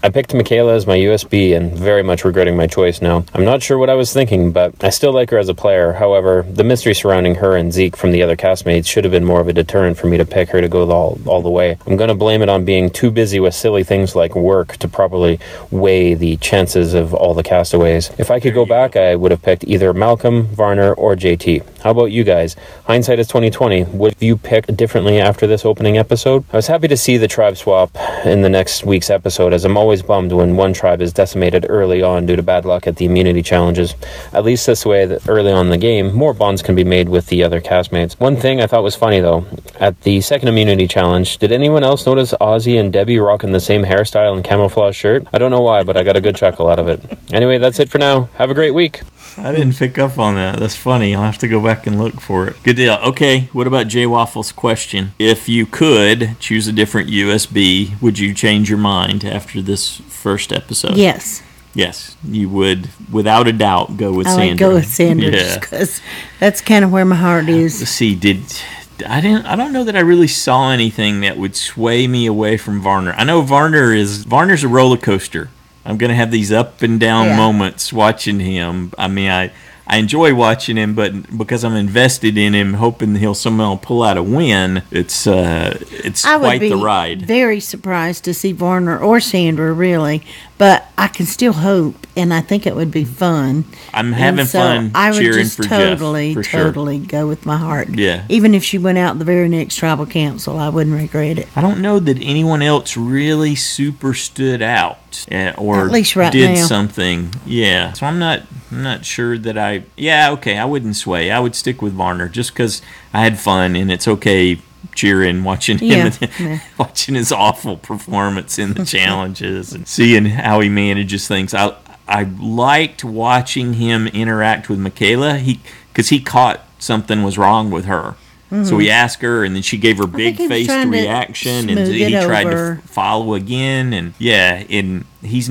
I picked Michaela as my USB and very much regretting my choice now. I'm not sure what I was thinking, but I still like her as a player. However, the mystery surrounding her and Zeke from the other castmates should have been more of a deterrent for me to pick her to go all the way. I'm going to blame it on being too busy with silly things like work to properly weigh the chances of all the castaways. If I could go back, I would have picked either Malcolm, Varner, or JT. How about you guys? Hindsight is 2020. Would you pick differently after this opening episode? I was happy to see the tribe swap in the next week's episode, as I'm always bummed when one tribe is decimated early on due to bad luck at the immunity challenges. At least this way, that early on in the game, more bonds can be made with the other castmates. One thing I thought was funny though, at the second immunity challenge, did anyone else notice Ozzy and Debbie rocking the same hairstyle and camouflage shirt? I don't know why, but I got a good chuckle out of it. Anyway, that's it for now. Have a great week. I didn't pick up on that. That's funny. I'll have to go back and look for it. Good deal. Okay, what about JWaffles' question? If you could choose a different USB, would you change your mind after this first episode? Yes. Yes, you would, without a doubt, go with Sandra. I would go with Sandra just because that's kind of where my heart is. Let's see, I don't know that I really saw anything that would sway me away from Varner. I know Varner's a roller coaster. I'm going to have these up and down moments watching him. I mean, I enjoy watching him, but because I'm invested in him, hoping he'll somehow pull out a win, it's quite the ride. Very surprised to see Varner or Sandra, really, but I can still hope, and I think it would be fun. I'm having fun cheering for Jeff, for sure. Totally go with my heart. Yeah. Even if she went out the very next tribal council, I wouldn't regret it. I don't know that anyone else really super stood out or at least right did now. something. Yeah. So I'm not sure that I wouldn't sway. I would stick with Varner just because I had fun, and it's okay cheering, watching him, watching his awful performance in the challenges and seeing how he manages things. I liked watching him interact with Michaela because he caught something was wrong with her. Mm-hmm. So he asked her, and then she gave her big-faced reaction, and he tried to follow again. And and he's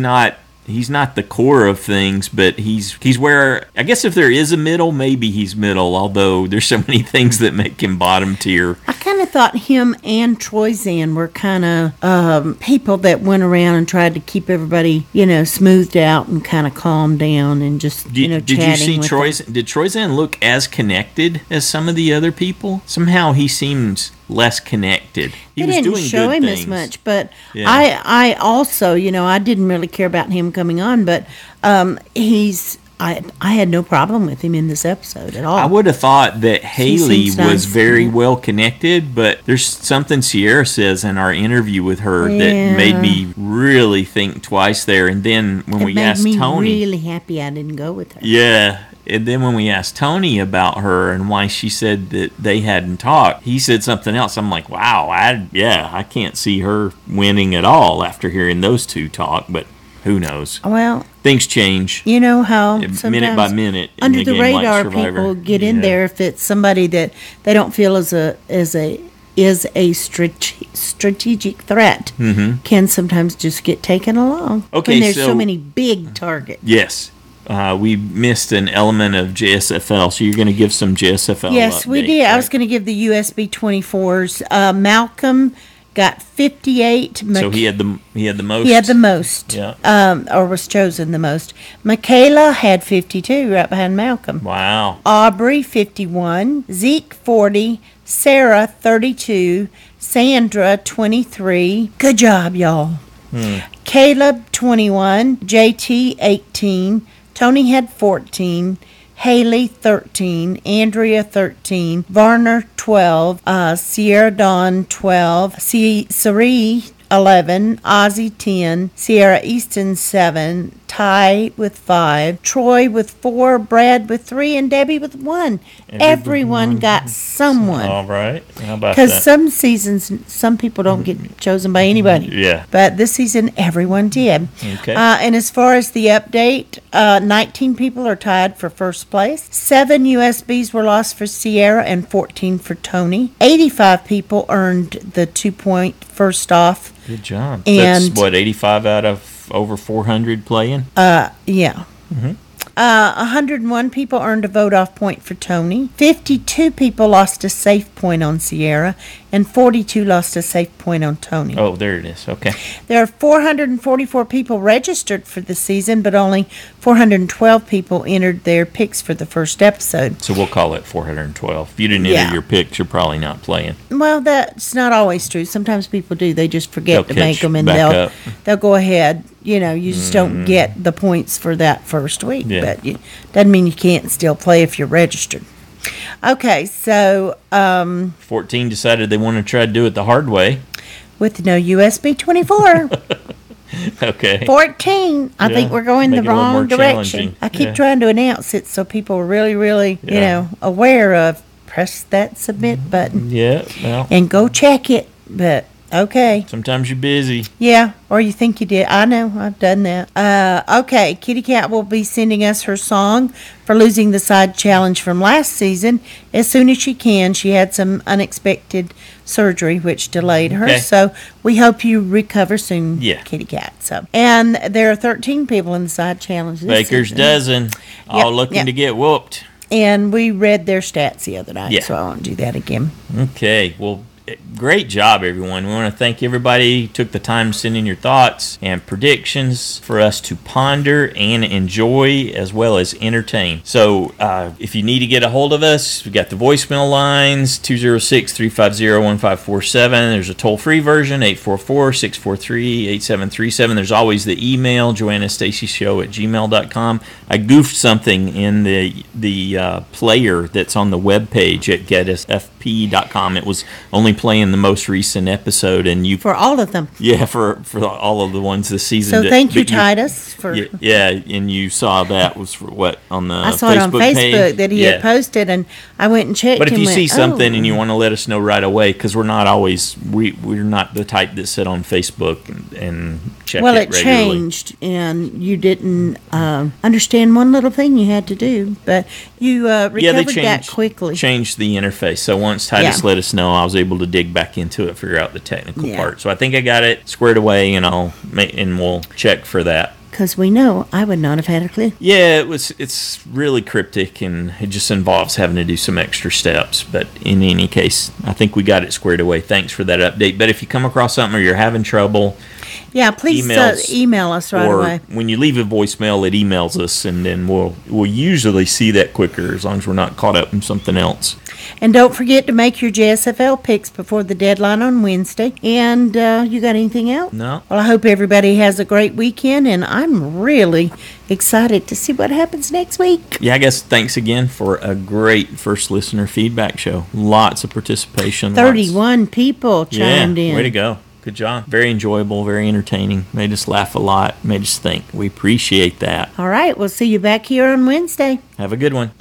not the core of things, but he's where, I guess if there is a middle, maybe he's middle, although there's so many things that make him bottom tier. I kind of thought him and Troyzan were kind of people that went around and tried to keep everybody, smoothed out and kind of calmed down and just, Did you see Troyzan? Did Troyzan look as connected as some of the other people? Somehow he seems less connected. He was didn't doing show good him things. as much, but I also, I didn't really care about him coming on, but I had no problem with him in this episode at all. I would have thought that Haley seems nice. was very well connected, but there's something Sierra says in our interview with her that made me really think twice there. And then when we asked Tony, it made me really happy I didn't go with her. Yeah. And then when we asked Tony about her and why she said that they hadn't talked, he said something else. I'm like, wow, I can't see her winning at all after hearing those two talk, but who knows? Well, things change. You know how minute by minute under the radar like people get in there if it's somebody that they don't feel is a strategic threat, can sometimes just get taken along. Okay, when there's so many big targets. Yes. We missed an element of JSFL, so you're going to give some JSFL. Yes, we did. Right? I was going to give the USB 24s. Malcolm got 58. So he had the most. He had the most. Yeah. Or was chosen the most. Michaela had 52, right behind Malcolm. Wow. Aubrey 51. Zeke 40. Sarah 32. Sandra 23. Good job, y'all. Caleb 21. JT 18. Tony had 14, Haley 13, Andrea 13, Varner 12, Sierra Dawn 12, Cerie 11, Ozzy 10, Sierra Easton 7, Ty with 5, Troy with 4, Brad with 3, and Debbie with 1. Everyone got someone. All right. How about that? Because some seasons, some people don't get chosen by anybody. Yeah. But this season, everyone did. Okay. And as far as the update, 19 people are tied for first place. 7 USBs were lost for Sierra and 14 for Tony. 85 people earned the 2-point first off. Good job. And that's 85 out of over 400 playing? Yeah. Mm-hmm. 101 people earned a vote-off point for Tony. 52 people lost a safe point on Sierra, and 42 lost a safe point on Tony. Oh, there it is. Okay. There are 444 people registered for the season, but only 412 people entered their picks for the first episode. So we'll call it 412. If you didn't enter your picks, you're probably not playing. Well, that's not always true. Sometimes people do. They just forget They'll to make them, and back they'll go ahead. You just don't get the points for that first week. Yeah. But doesn't mean you can't still play if you're registered. Okay, so 14 decided they want to try to do it the hard way. With no USB 24. Okay. 14. I think we're going the wrong direction. I keep Yeah. trying to announce it so people are really, really, aware of. Press that submit button. Yeah, well. And go check it. But Okay. Sometimes you're busy. Yeah, or you think you did. I know, I've done that. Okay, Kitty Cat will be sending us her song for losing the side challenge from last season as soon as she can. She had some unexpected surgery which delayed her, Okay. so we hope you recover soon, Yeah. Kitty Cat. So, and there are 13 people in the side challenge this Baker's season. dozen, all looking to get whooped. And we read their stats the other night, Yeah. so I won't do that again. Okay, well, great job, everyone. We want to thank everybody who took the time to send in your thoughts and predictions for us to ponder and enjoy as well as entertain. So if you need to get a hold of us, we got the voicemail lines, 206-350-1547. There's a toll-free version, 844-643-8737. There's always the email, joannastacyshow@gmail.com. I goofed something in the player that's on the webpage at getusfp.com. It was only playing the most recent episode, and you For all of them. yeah for all of the ones this season. So thank you, Titus, for... Yeah, and you saw that was for what on the I saw it on Facebook page? that he had posted, and I went and checked. But if and you went, see something "Oh." and you want to let us know right away, because we're not always we're not the type that sit on Facebook and check Well, it it regularly. changed, and you didn't understand one little thing you had to do, but you recovered that quickly. Changed the interface. So once Titus Yeah. let us know, I was able to dig back into it, figure out the technical Yeah. part. So I think I got it squared away, and we'll check for that. Because we know I would not have had a clue. Yeah, it's really cryptic, and it just involves having to do some extra steps. But in any case, I think we got it squared away. Thanks for that update. But if you come across something or you're having trouble, Yeah, please email us right or away. when you leave a voicemail, it emails us, and then we'll usually see that quicker as long as we're not caught up in something else. And don't forget to make your JSFL picks before the deadline on Wednesday. And you got anything else? No. Well, I hope everybody has a great weekend, and I'm really excited to see what happens next week. Yeah, I guess thanks again for a great first listener feedback show. Lots of participation. 31 people chimed in. Way to go. Good job. Very enjoyable, very entertaining. Made us laugh a lot, made us think. We appreciate that. All right, we'll see you back here on Wednesday. Have a good one.